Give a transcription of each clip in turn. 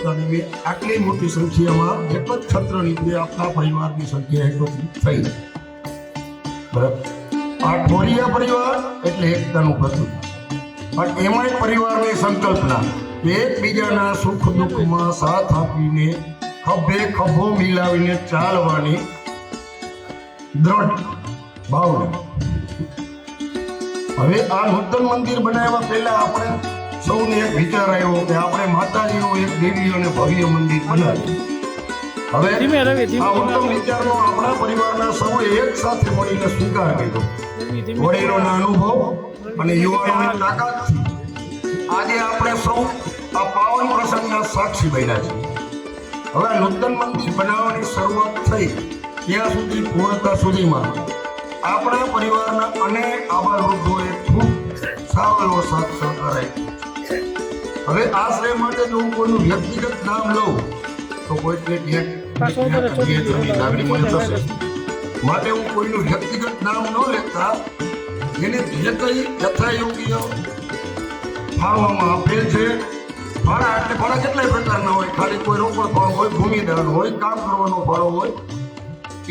પોતાની મેં આટલી મોટી સંખ્યામાં એક જ છત્ર નીચે આપણા પરિવારની સંખ્યા એકત્રિત થઈ. બરાબર. આ ઠોરિયા પરિવાર એટલે એકતાનું પ્રતીક. પણ એમાંય પરિવારની સંકલ્પના એકબીજાના સુખ દુઃખમાં સાથ આપીને ખભે ખભો મિલાવીને ચાલવાની દ્રઢ ભાવના. હવે આ નૂતન મંદિર બનાવવા પહેલા આપણે સૌને એક વિચાર આવ્યો કે આપણે માતાજીનું એક દિવ્ય અને ભવ્ય મંદિર બનાવીએ. હવે આ ઉત્તમ વિચારનો આપણા પરિવારના સૌએ એક સાથે મળીને સ્વીકાર કર્યો. વડીલોના અનુભવ અને યુવાનોની તાકાતથી આજે આપણે સૌ આ પાવન પ્રસંગના સાક્ષી બન્યા છીએ. હવે નૂતન મંદિર બનાવવાની શરૂઆત થઈ ત્યાં સુધી પૂર્ણતા સુધીમાં આપણા પરિવારના અનેક આભાર વૃદ્ધોએ ખૂબ સારો એવો સાથ સહકાર આપ્યો. હવે આ શ્રેય માટે જો હું કોઈનું વ્યક્તિગત નામ લઉં તો કોઈને લાગણી મને થશે. માટે હું કોઈનું વ્યક્તિગત નામ ન લેતા એને જે કંઈ યથાયોગ્ય ફાળવામાં આપેલ છે. ભાડા એટલે ભાડા કેટલાય પ્રકારના હોય, ખાલી કોઈ રોકડ ફાળો હોય, ભૂમિદાન હોય, કામ કરવાનો ફાળો હોય,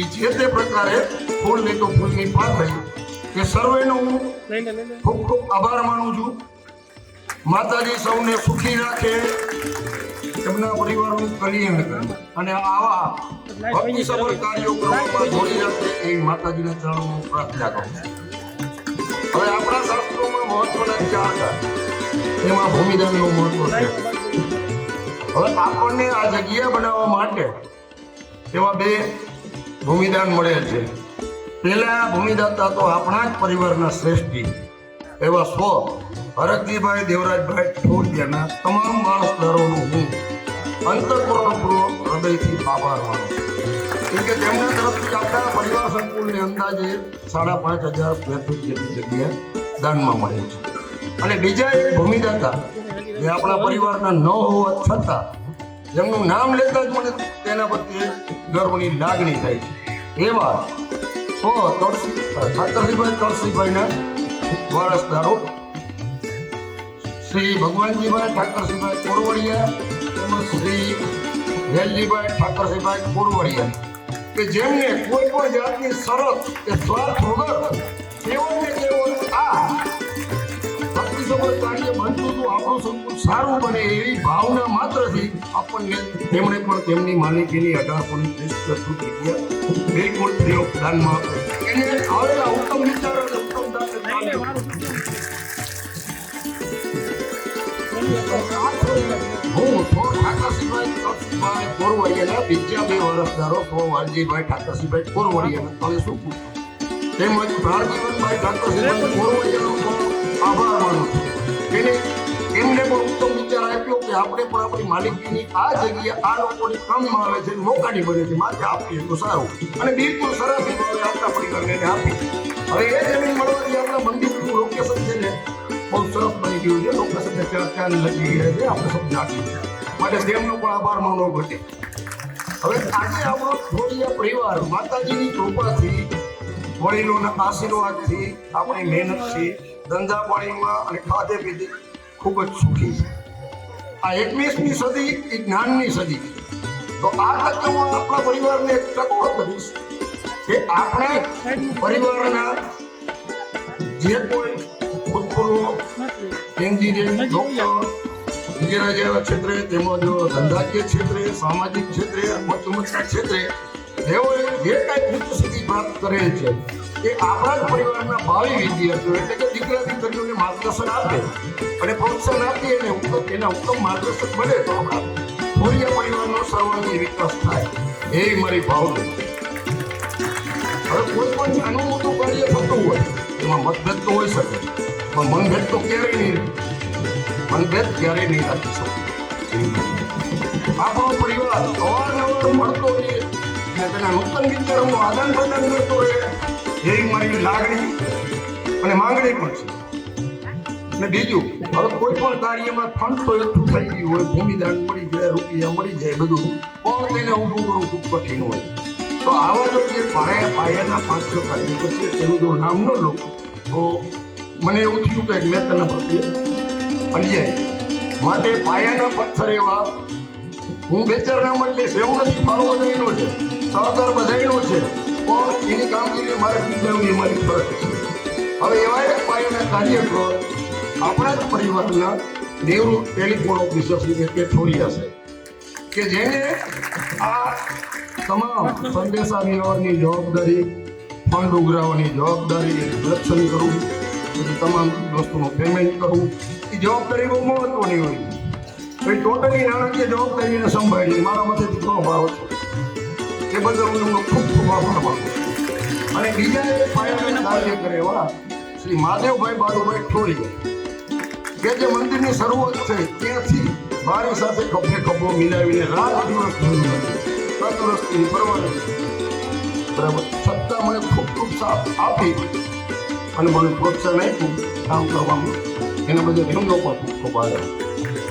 એ જે તે પ્રકારે ફૂલ નહીં તો ફૂલની પાથરી એ સર્વેનો હું ખૂબ ખૂબ આભાર માનું છું. માતાજી સૌને સુખી રાખે, એમના પરિવારનું કલ્યાણ કરે અને આવા ભક્તિસભર કાર્યો કરવામાં જોડી રાખે એવી માતાજીના ચરણોમાં પ્રાર્થના કરું. હવે આપણા શાસ્ત્રોમાં મહત્વના 4 હતા, એમાં ભૂમિદાનનું મહત્વ છે. હવે આપણને આ જગ્યા બનાવવા માટે એવા 2 ભૂમિદાન મળેલ છે. પહેલા ભૂમિદાતા તો આપણા જ પરિવારના શ્રેષ્ઠી એવા સ્વ હરકજીભાઈ દેવરાજભાઈ ઠોરિયાના તમામ વારસદારોનો હું અંતઃકરણપૂર્વક હૃદયથી આભાર માનું છું. કેમ કે તેમના તરફથી આપણા પરિવાર સંકુલને અંદાજે 5,500 સ્ક્વેર ફૂટ જેટલી જગ્યા દાનમાં મળે છે. અને બીજા એક ભૂમિદાતા જે આપણા પરિવારના ન હોવા છતાં જેમનું નામ લેતા જ મને તેના પ્રત્યે ગર્વની લાગણી થાય છે. એવા ઠાકરસિંહભાઈ તળસીભાઈના વારસદારો શ્રી ભગવાનજીભાઈ ઠાકરસિંહભાઈ કોરવડિયા તેમજ શ્રી વેલજીભાઈ ઠાકરસિંહભાઈ કોરવડિયા કે જેમને કોઈ પણ જાતની શરત કે સ્વાર્થ વગર કેવળ આ ભક્તિસભર કાર્ય બનતું હતું, આપણું સંકુલ સારું બને એવી ભાવના માત્રથી આપણને તેમણે પણ તેમની માલિકીની 1830 જગ્યા બિલકુલ પ્રયોગ દાનમાં એને આવેલા ઉત્તમ વિચાર અને ઉત્તમ દાન હું ઠાકરસિંહભાઈ કોરવડિયાના બીજા 2 વારસદારો વાલજીભાઈ ઠાકરસિંહભાઈ કોરવડિયાના તમે શું પૂછો તેમજ પ્રાણજીવનભાઈ ઠાકરસિંહભાઈ કોરવડિયાનો આભાર માનું છું. એમને પણ ઉત્તમ વિચાર આપ્યો કે આપણે પણ આપણી માલિકીની આ જગ્યા આ લોકોની કામમાં આવે છે, મોકાની બને છે, માથે આપીએ તો સારું અને બિલકુલ સરાફી ભાવે આપણા પરિવારને આપી. હવે એ જમીન મળવાથી આપણા મંદિરનું લોકેશન છે ને બહુ સરસ બની ગયું છે. લોકેશનને 4 ચાંદ લગી ગયા છે, આપણે સબ જાણીએ છીએ. માટે તેમનો પણ આભાર માનવો ઘટે. હવે આજે આપણો ઠોરિયા પરિવાર માતાજીની કૃપાથી, વડીલોના આશીર્વાદથી, આપણી મહેનતથી, ધંધા પાણીમાં અને ખાધે પીધે ખૂબ જ સુખી છે. આ 21મી સદી એ જ્ઞાનની સદી છે. તો આ તકે હું આપણા પરિવારને એક ટકો કરીશ કે આપણે પરિવારના જે કોઈ ભૂતપૂર્વ એન્જિનિયરિંગ, ડોક્ટર વગેરે જેવા ક્ષેત્રે તેમજ ધંધાકીય ક્ષેત્રે, સામાજિક ક્ષેત્રે, મતમતના ક્ષેત્રે તેઓએ જે કાંઈ ઉચ્ચ સિદ્ધિ પ્રાપ્ત કરેલ છે એ આપણા જ પરિવારના ભાવિ વિદ્યાર્થીઓ એટલે કે દીકરા દીકરીઓને માર્ગદર્શન આપે અને પ્રોત્સાહન આપીએ અને એના ઉત્તમ માર્ગદર્શક બને તો આપણા ઠોરિયા પરિવારનો સર્વાંગી વિકાસ થાય એવી મારી ભાવના. હવે કોઈ પણ નાનું મોટું કાર્ય થતું હોય એમાં મતભેદ તો હોઈ શકે પણ મનભેદ તો ક્યારેય નહીં રહે. મનભેદ ક્યારેય નહીં રાખી શકે. આપણો પરિવાર અવારનવાર મળતો રહીએ અને તેના નૂતન વિચારોનું આદાન પ્રદાન કરતો રહે એવી મારી લાગણી અને માંગણી પણ છે. અને બીજું, હવે કોઈ પણ કાર્યમાં ફંડ તો એકઠું થઈ ગયું હોય, ભૂમિદાન મળી જાય, રૂપિયા મળી જાય, બધું પણ તેને ઊભું કરવું ખૂબ કઠિન હોય. તો આવા જો જે પાયાના 5-6 કાર્યો છે તેનું જો નામ ન લો તો મને એવું થયું કે મેં તેના પ્રત્યે અન્યાય. માટે પાયાના પથ્થર એવા હું બેચારના મતલબ એવું નથી, ફાળો બધાયનો છે, સહકાર બધાયનો છે, પણ એની કામગીરી મારે બીજાની મારી ફરજ છે. હવે એવા એક પાયાના કાર્યકરો આપણા જ પરિવારના નિવૃત્ત ટેલિફોન ઓફિસર શ્રી કેઠોરિયા છે કે જેને આ તમામ સંદેશા વ્યવહારની જવાબદારી, ફંડ ઉઘરાવવાની જવાબદારી, કલેક્શન કરવું, પછી તમામ વસ્તુનું પેમેન્ટ કરવું, એ જવાબદારી બહુ મહત્વની હોય. એ ટોટલી નાણાકીય જવાબદારીને સંભાળી મારા મતેથી ઘણો ભાવ છે. એ બદલ હું તમને ખૂબ ખૂબ આભાર માનું છું. અને બીજા એક પાયાના કાર્ય કરે એવા શ્રી મહાદેવભાઈ બાળુભાઈ ઠોરિયા કે જે મંદિરની શરૂઆત છે ત્યાંથી મારી સાથે ખભે ખભો મિલાવીને રાત દિવસ તંદુરસ્તીની પરવાની બરાબર છતાં મને ખૂબ ખૂબ સાથ આપી અને મને પ્રોત્સાહન આપ્યું કામ કરવામાં. એના બદલ એમનો પણ ખૂબ ખૂબ આભાર.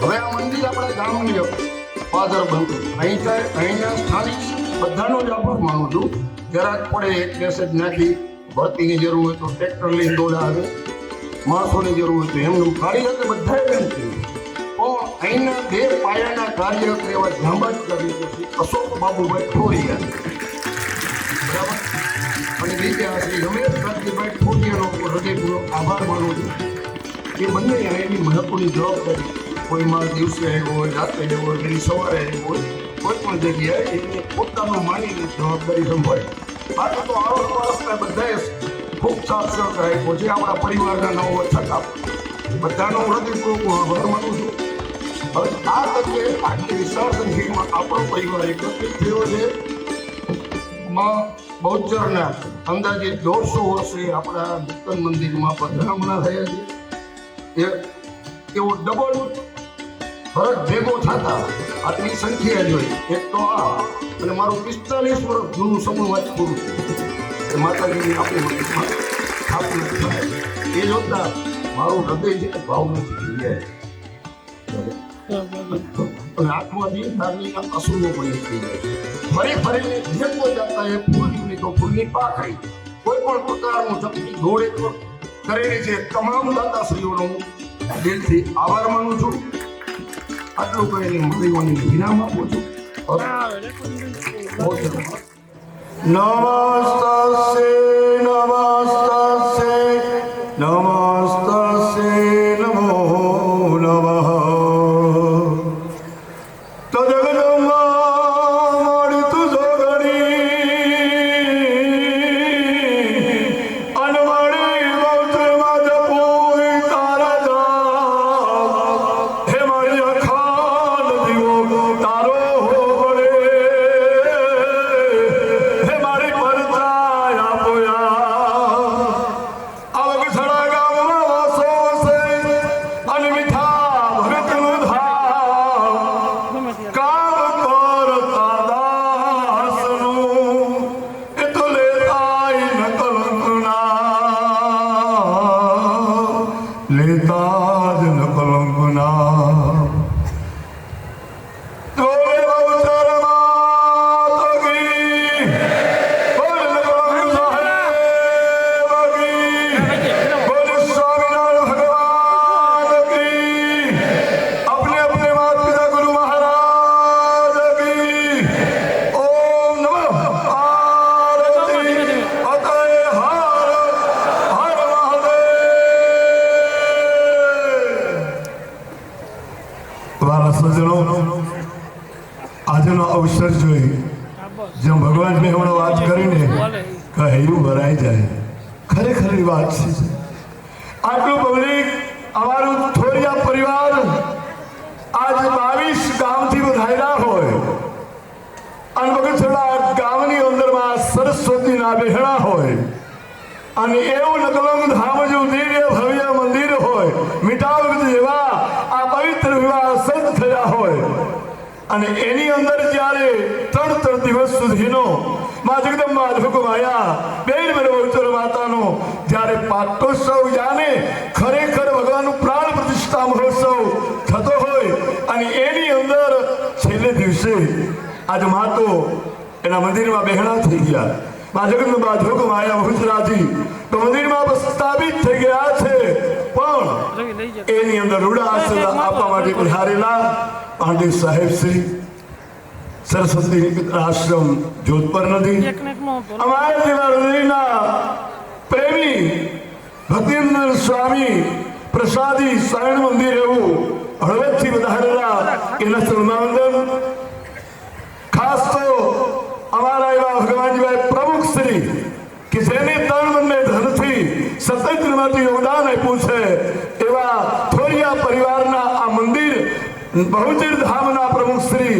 હવે આ મંદિર આપણા ગામની પાદર બનતું અહીંના સ્થાનિક બધાનો જ આભાર માનું છું. જરાક પડે એક મેસેજ નાખી, ભરતીની જરૂર હોય તો ટ્રેક્ટર લઈને દોડાવે, માણસોની જરૂર હોય તો એમનું કાર્ય બધાએ બેન કર્યું. પણ અહીંના બે પાયાના કાર્ય એવા જાંબાજ કર્યું છે અશોક બાબુભાઈ ઠોરિયા બરાબર, અને બીજા શ્રી રમેશ કાંતિભાઈ ઠોરિયાનો હૃદયપૂર્વક આભાર માનું છું. એ બંને એની મહત્વની જવાબદારી કોઈ માર દિવસે આવ્યો હોય, રાતે આવ્યો હોય, એની સવારે આવ્યો હોય, કોઈ પણ જગ્યાએ એને પોતાનું માનીને જવાબદારી સંભાળી. બાકી તો આરોપ પાડોશના બધાએ ખૂબ સાથ સહકાર આપ્યો છે. આપણા પરિવારના નવો છતાં બધાનો હૃદયપૂર્વક આભાર માનું છું. હવે આ તકે આટલી વિશાળ સંખ્યામાં આપણો પરિવાર એકત્રિત થયો છે. બહુચરના અંદાજે 150 વર્ષે આપણા નૂતન મંદિરમાં પધરામણા થયા છે. એવો ડબલ ફરજ ભેગો થતા આટલી સંખ્યા જોઈ. એક તો આ અને મારું 45 વર્ષ જૂનું સમૂહ પૂરું એ માતાજીની આપણી મંદિરમાં સ્થાપના થાય એ જોતા મારું હૃદય છે ભાવ નથી જાય અને આત્માથી ધાર્મિક અસુરો પણ થઈ જાય. ફરીને જે કોઈ જાતા એ ફૂલ જોડી તો ફૂલની પાખડી કોઈ પણ પ્રકારનું ચપટી દોડે તો કરેલી છે. તમામ દાતાશ્રીઓનો હું દિલથી આભાર માનું છું. આટલું કહીને મરીઓની વિરામ આપું છું. નમસ્તે નમસ્તે નમસ્તે નમો નમઃ. તો જગદંબા મારી તું જોગણી અને મારી બૌદ્ધમાં જપુઈ તારા જાપ. હે મારી અખાલ દીવો તારો વડે, હે મારી પરચાય આપોયા. આવગસડા ગામમાં વાસો વસે અને મીઠા ભગતનું ધામ. કામ કરતા દાસનું એ તો લેતાય ન કલંકના, લેતા જ ન કલંકના. તોય બહુચરમાં તગી બોલ કલંક સાહેબ કી, બોલ સ્વામિનારાયણ ભગવાન કી, अपने अपने माता पिता गुरु महाराज की. ओम नमः पार्वती पतये हर हर महादेव. વાલા સજ્જનો, આજનો અવસર જોઈ જેમ ભગવાન મેં હમણાં વાત કરીને કહ્યું ભરાઈ જાય. ખરેખરની વાત છે. આટલું પબ્લિક અમારું થોરિયા પરિવાર આજ 22 ગામથી વધારેલા હોય અને બગસડા ગામની અંદરમાં સરસ્વતીના બેહણા હોય અને એવું નકલંગ ધામ જેવું દિવ્ય ભવ્ય મંદિર હોય, મીઠાવગત જેવા આ પવિત્ર વિવાહ સંત થયા હોય અને એની અંદર જ્યારે 3 દિવસ સુધીનો મા જગદંબા હુકમ આયા બેન બહુચર માતાનો જ્યારે પાટોત્સવ જાને ખરેખર ભગવાનનું પ્રાણ પ્રતિષ્ઠા મહોત્સવ થતો હોય અને એની અંદર છેલ્લે દિવસે આજ માતો એના મંદિરમાં બહેણા થઈ ગયા. મા જગદંબા હુકમ આયા બહુચરાજી તો મંદિરમાં સ્થાપિત થઈ ગયા છે. પણ એની અંદર રૂડા આશીર્વાદ આપવા માટે પધારેલા પાંડે સાહેબ શ્રી સરસ્વતી મિત્ર આશ્રમ જોધપુર નથી અમારા જેવા હૃદયના પ્રેમી ભક્તિનંદન સ્વામી પ્રસાદી શરણ મંદિર એવું હળવદથી વધારેલા એના ચરણાવંદન ખાસ તો અમારા એવા ભગવાનજીભાઈ પ્રમુખ શ્રી કે જેને તન મનને ધનથી સતત યોગદાન આપ્યું છે એવા થોરિયા પરિવારના આ મંદિર બહુચર ધામના પ્રમુખ શ્રી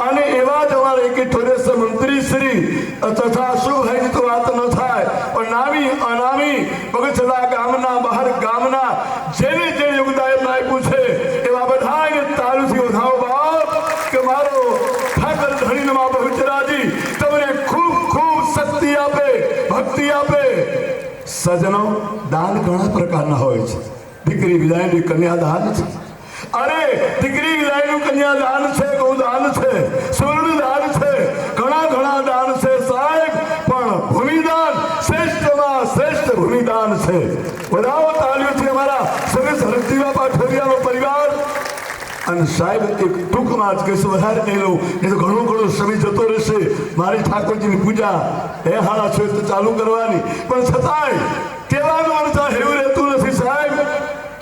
અને એવા જ અમારા એક ઠોરેશ્વર મંત્રી શ્રી તથા અશોકભાઈ તો વાત ન થાય પણ નામી અનામી બગસરા ગામના બહાર ગામના જેને જે યોગદાન આપ્યું છે એવા બધાને તાળીથી વધાવો બાપ કે મારો ઠાકર ધણીમાં બહુચરાજી તમને ખૂબ ખૂબ શક્તિ આપે ભક્તિ આપે સજનો દાન ઘણા પ્રકારના હોય છે દીકરી વિદાયની કન્યાદાન છે અરે દીકરી વિદાયનું કન્યાદાન છે ગૌદાન છે સ્વર્ણદાન છે ઘણા ઘણા દાન છે સાહેબ પણ ભૂમિદાન શ્રેષ્ઠમાં શ્રેષ્ઠ ભૂમિદાન છે વધાવો તાળીઓથી અમારા સરસ હરજી બાપા ઠોરિયાનો પરિવાર અને સાહેબ એક ટૂંકમાં જ કહીશું વધારે નહીં લઉં એ તો ઘણો ઘણો સમય જતો રહેશે મારી ઠાકોરજીની પૂજા એ હાડા છે તો ચાલુ કરવાની પણ છતાંય કહેવાનું અર્થ એવું રહેતું નથી સાહેબ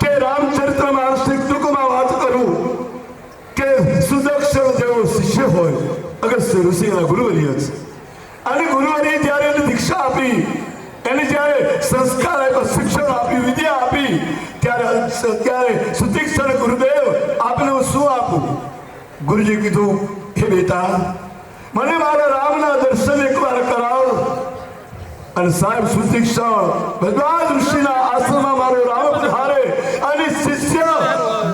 કે રામચરિત્ર માનસની ટૂંકમાં વાત કરું કે સુદક્ષણ જેવો શિષ્ય હોય અગસ્ત્ય ઋષિના ગુરુવર્ય છે અને ગુરુવર્ય જ્યારે એને દીક્ષા આપી એને જ્યારે સંસ્કાર આપ્યા શિક્ષણ આપ્યું વિદ્યા આપી ત્યારે સુતીક્ષણ ગુરુદેવ આપને હું શું આપું ગુરુજી કીધું હે બેટા મને મારા રામના દર્શન એકવાર કરાવો અને સાહેબ સુતીક્ષણ ભગવાન ઋષિના આશ્રમમાં મારો રામ પધારે અને શિષ્ય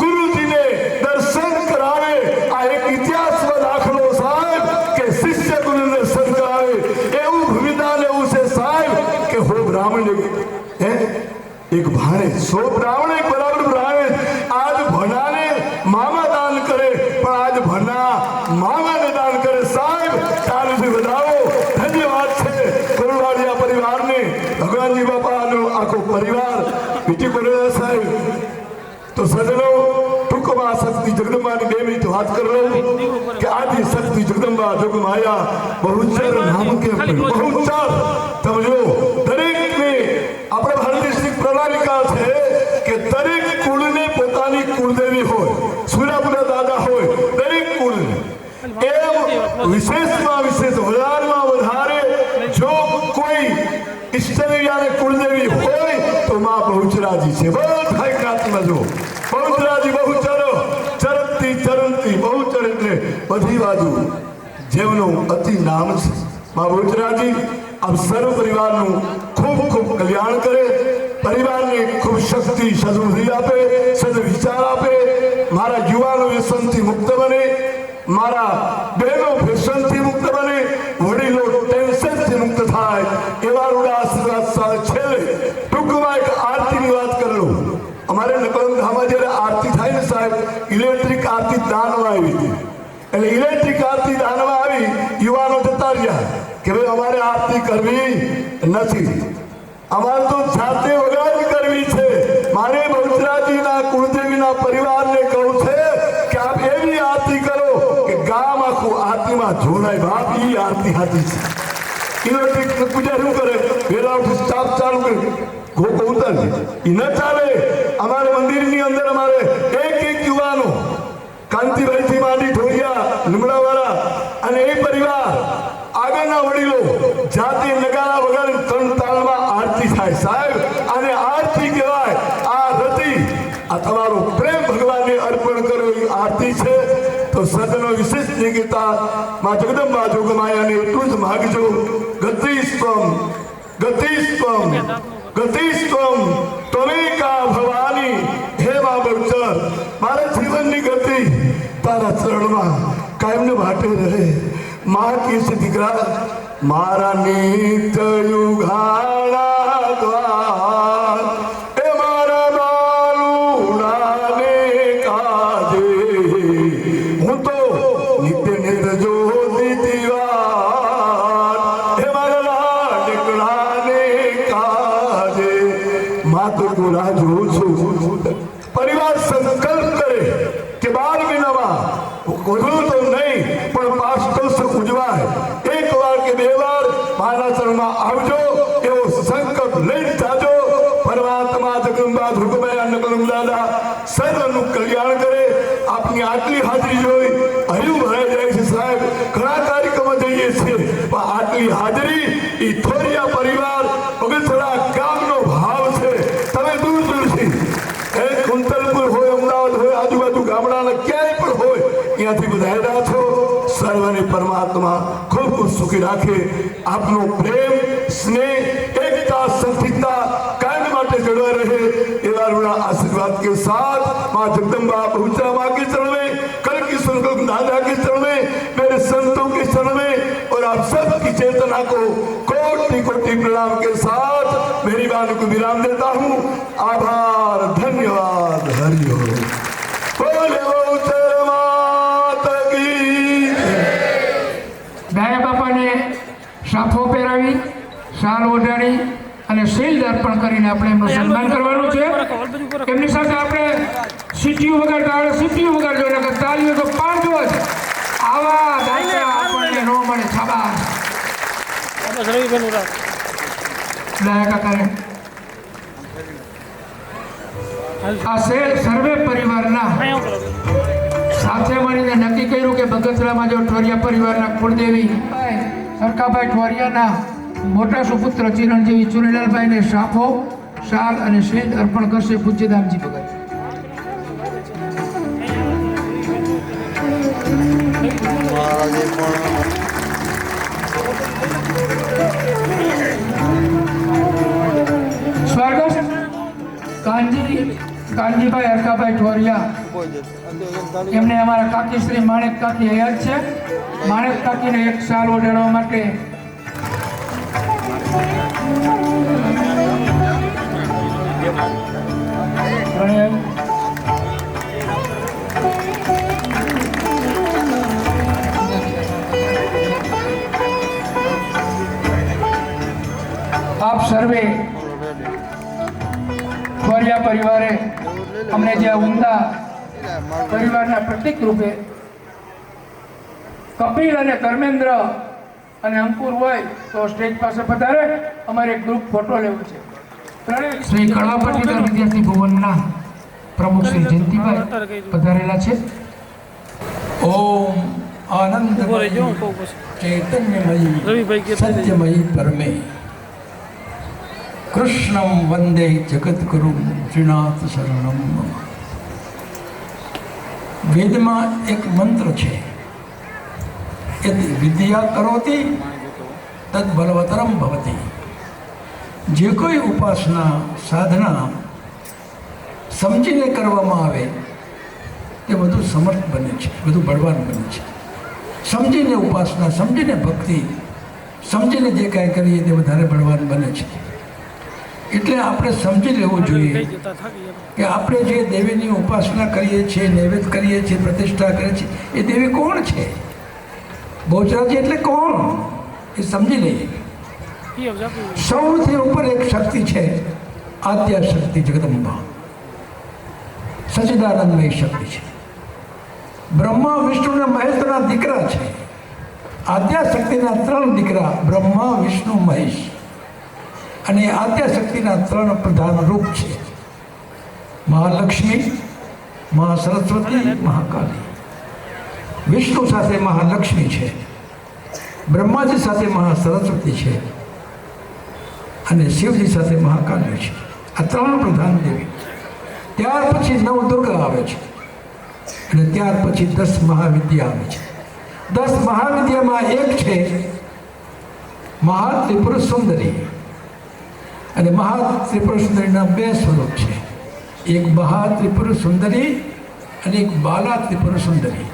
ગુરુજીને દર્શન કરાવે આ એક ઇતિહાસમાં દાખલો સાહેબ કે શિષ્ય ગુરુને દર્શન કરાવે એવું ભૂમિદાન એવું છે સાહેબ કે હો બ્રાહ્મણ હે એક ભાણે 100 બ્રાહ્મણ એક બરાબર બ્રાહ્મણ આજ ભણાને મામા દાન કરે પણ આજ ભણા મામાને દાન કરે સાહેબ ચાલીથી વધાવો ધન્યવાદ છે કોરવાડિયા પરિવારને ભગવાનજી બાપાનો આખો પરિવાર બીજી કોરડા સાહેબ તો સજનો ટૂંકમાં શક્તિ જગદંબાની 2 મિનિટ વાત કરો કે આદિ શક્તિ જગદંબા જોગ માયા બહુચર નામ કે બહુચર સમજો દરેકને આપણે ભારત દેશની પ્રણાલિકા છે કે દરેક કુળને પોતાની કુળદેવી હોય સુરાપુરા દાદા હોય દરેક કુળને એમ વિશેષમાં વિશેષ વધારેમાં વધારે જો કોઈ ઈષ્ટદેવી અને કુળદેવી હોય તો માં બહુચરાજી છે બધા કાતમાં જો બહુચરાજી બહુચર ચરંતી ચરંતી બહુચર એટલે બધી બાજુ જેમનું અતિ નામ છે માં બહુચરાજી આપ સર્વ પરિવારનું ખૂબ ખૂબ કલ્યાણ કરે પરિવારને ખૂબ શક્તિ સદબુદ્ધિ આપે સદવિચાર આપે મારા યુવાનો વ્યસનથી મુક્ત બને મારા બહેનો ફેશનથી મુક્ત બને વડીલો ટેન્શનથી મુક્ત થાય એવા રૂડા આશીર્વાદ સાથે છેલ્લે ટૂંકમાં એક આરતીની વાત કરું અમારે નકલંધામાં જ્યારે આરતી થાય ને સાહેબ ઇલેક્ટ્રિક આરતી દાનમાં આવી હતી એટલે ઇલેક્ટ્રિક આરતી દાનમાં આવી યુવાનો જતા રહ્યા કે ભાઈ અમારે આરતી કરવી નથી અમારે તો જાતે વગાડી કરવી છે મારે બહુચરાજીના કુળદેવીના પરિવારને કહું છે કે આપ એવી આરતી કરો કે ગામ આખું આરતીમાં જોડાય બાપ ઈ આરતી હાથી છે ઇલેક્ટ્રિક પૂજા શું કરે વેલા ઉઠી સ્ટાફ ચાલુ કરે ઘોકો ઉતારજે ઈ ન ચાલે અમારે મંદિરની અંદર અમારે એક યુવાનો કાંતિભાઈથી માંડી ઠોરિયા લીમડાવાળા અને એ પરિવાર આગળના વડીલો જાતિ નગારા વગર ત્રણ તાળમાં આરતી થાય સાહેબ અને આરતી કહેવાય આ રતિ આ તમારો પ્રેમ ભગવાનને અર્પણ કર્યો એ આરતી છે તો સદનો વિશેષ નિગીતા માં જગદંબા જોગમાયાને એટલું જ માગજો ગતિસ્ત્વમ ગતિસ્ત્વમ ગતિસ્ત્વમ ત્વમેકા ભવાની હે મા બહુચર મારા જીવનની ગતિ તારા ચરણમાં કાયમને માટે રહે માં કે છે દીકરા મારા નિત્ય યુગાણા દ્વાર એ મારા બાલુડાને કાજે હું તો નિત્ય નિત્ય જોતી દીવાર એ મારા લાડકડાને કાજે માં તો ગુના જોઉં છું પરિવાર સંકલ્પ કરે કે 12 મહિનામાં કોઈ તો નહીં પણ 5 દાદા સર્વનું કલ્યાણ કરે. આપની આટલી હાજરી જોઈ હૈયું ભરાઈ જાય છે સાહેબ. ઘણા કાર્યક્રમો જઈએ છીએ પણ આટલી હાજરી એ થોરિયા પરિવાર બગસરા ગામનો ભાવ છે. તમે દૂર દૂરથી કુંતલપુર હોય, અમદાવાદ હોય, આજુબાજુ ગામડાના ક્યાંય પણ હોય ત્યાંથી બધા છો. સર્વને પરમાત્મા ખૂબ ખૂબ સુખી રાખે. આપનો પ્રેમ, સ્નેહ, એકતા, સંતિતા કાયમ માટે જળવાઈ रहे. एवं आशीर्वाद के साथ माँ जगदम्बा बहुचरा माँ के चरण में, कल की संकल्प दादा के चरण में, मेरे संतों के चरण में और आप सबकी चेतना को कोटि कोटि प्रणाम के साथ मेरी वाणी को विराम देता हूँ. आभार, धन्यवाद. हरिओम. बोले बहुचरा माता की. દાયા બાપાને સાફો પહેરાવી, શાલ ઓઢાડી અને શીલ્ડ અર્પણ કરીને આપણે એમનું સન્માન કરવાનું છે. એમની સાથે આપણે સીટીયું વગાડતા આવડે, સીટીયું વગાડજો, એટલે તાલીઓ તો પાડજો જ. આવા દાયા આપણને ન મળે. શાબાશ. દાયા કાકાને આ સર્વે પરિવારના સાથે મળીને નક્કી કર્યું કે બગસરામાં જો ઠોરિયા પરિવારના કુળદેવી સરકાભાઈ ઠોરિયાના મોટા સુપુત્ર ચિરંજીવી ચુનીલાલભાઈને સાફો, શાલ અને શીલ્ડ અર્પણ કરશે પૂજ્યદામજી ભગત. સ્વાગત કાનજીભાઈ હરકાભાઈ ઠોરિયા, એમને અમારા કાકી શ્રી માણેક કાકી હયાત છે. માણેક કાકીને એક શાલ ઓઢાડવા માટે આપ સર્વે ઠોરિયા પરિવારે અમને જે ઉમદા પરિવારના પ્રતીક રૂપે કપિલ અને ધર્મેન્દ્ર અને અંકુર હોય તો સ્ટેજ પાસે પધારે. અમારે એક ગ્રુપ ફોટો લેવો છે. શ્રી કળાપટ્ટીદાર વિદ્યાર્થી ભવનના પ્રમુખ શ્રી જયંતિભાઈ પધારેલા છે. ओम आनंद चैतन्यमयी सत्यमयी परमे कृष्णं वंदे जगद्गुरु श्रीनाथ शरणम मम. वेदમાં એક મંત્ર છે, યદિ વિદ્યા કરોતિ તદ બલવતરમ ભવતિ. જે કોઈ ઉપાસના સાધના સમજીને કરવામાં આવે તે વધુ સમર્થ બને છે, વધુ બળવાન બને છે. સમજીને ઉપાસના, સમજીને ભક્તિ, સમજીને જે કાંઈ કરીએ તે વધારે બળવાન બને છે. એટલે આપણે સમજી લેવું જોઈએ કે આપણે જે દેવીની ઉપાસના કરીએ છીએ, નૈવેદ્ય કરીએ છીએ, પ્રતિષ્ઠા કરીએ છીએ, એ દેવી કોણ છે, બહુચરાજી એટલે કોણ, એ સમજી લઈએ. સૌથી ઉપર એક શક્તિ છે, આદ્ય શક્તિ જગદંબા, સચ્ચિદાનંદમય શક્તિ છે. બ્રહ્મા, વિષ્ણુ અને મહેશના દીકરા છે. આદ્યાશક્તિના 3 દીકરા બ્રહ્મા, વિષ્ણુ, મહેશ. અને આદ્યાશક્તિના 3 પ્રધાન રૂપ છે, મહાલક્ષ્મી, મહાસરસ્વતી, મહાકાલી. વિષ્ણુ સાથે મહાલક્ષ્મી છે, બ્રહ્માજી સાથે મહાસરસ્વતી છે અને શિવજી સાથે મહાકાલી છે. આ 3 પ્રધાન દેવી. ત્યાર પછી 9 દુર્ગા આવે છે અને ત્યાર પછી 10 મહાવિદ્યા આવે છે. 10 મહાવિદ્યામાં એક છે મહાત્રિપુર સુંદરી. અને મહાત્રિપુર સુંદરીના 2 સ્વરૂપ છે, એક મહાત્રિપુર સુંદરી અને એક બાલા ત્રિપુર સુંદરી.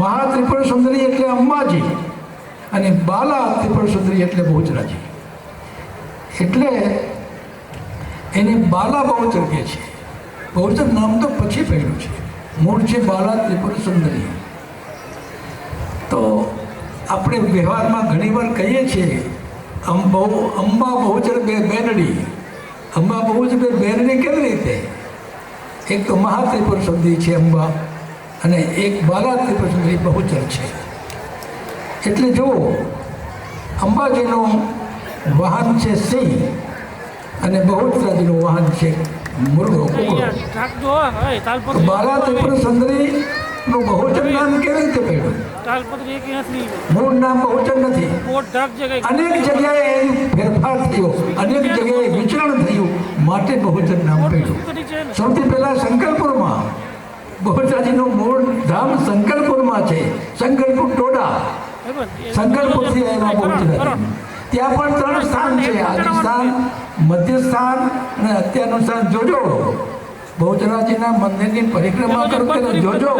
મહાત્રિપુર સુંદરી એટલે અંબાજી અને બાલા ત્રિપુર સુંદરી એટલે બહુચરાજી. એટલે એને બાલા બહુચર કહે છે. બહુચર નામ તો પછી પડ્યું છે, મૂળ છે બાલા ત્રિપુર સુંદરી. તો આપણે વ્યવહારમાં ઘણીવાર કહીએ છીએ અંબા બહુચર બે બેનડી. અંબા બહુચર બે બેનડી કેવી રીતે? એક તો મહાત્રિપુર સુંદરી છે અંબા અને એક બાલા ત્રિપુર સુંદરી બહુચર છે. એટલે જુઓ, અંબાજીનું વાહન છે સિંહ અને બહુચરાજીનું વાહન છે મુર્ગો કુકડો બાલા ત્રિપુર સુંદરી નું બહુચન નામ કેવી રીતે પડ્યું? મૂળ નામ બહુચન નથી. અનેક જગ્યાએ એનું ફેરફાર થયો, અનેક જગ્યાએ વિચરણ થયું, માટે બહુચન નામ પડ્યું. સૌથી પહેલા શંકરપુરમાં બહુચરાજીનું મૂળ ધામ શંકરપુરમાં છે. શંકરપુર ટોડા, શંકરપુરથી આવ્યા બહુચરાજી. ત્યાં પણ 3 સ્થાન છે, આદિ સ્થાન, મધ્ય સ્થાન અને અત્યારનું સ્થાન. જોજો બહુચરાજીના મંદિરની પરિક્રમા કરો ત્યારે જોજો,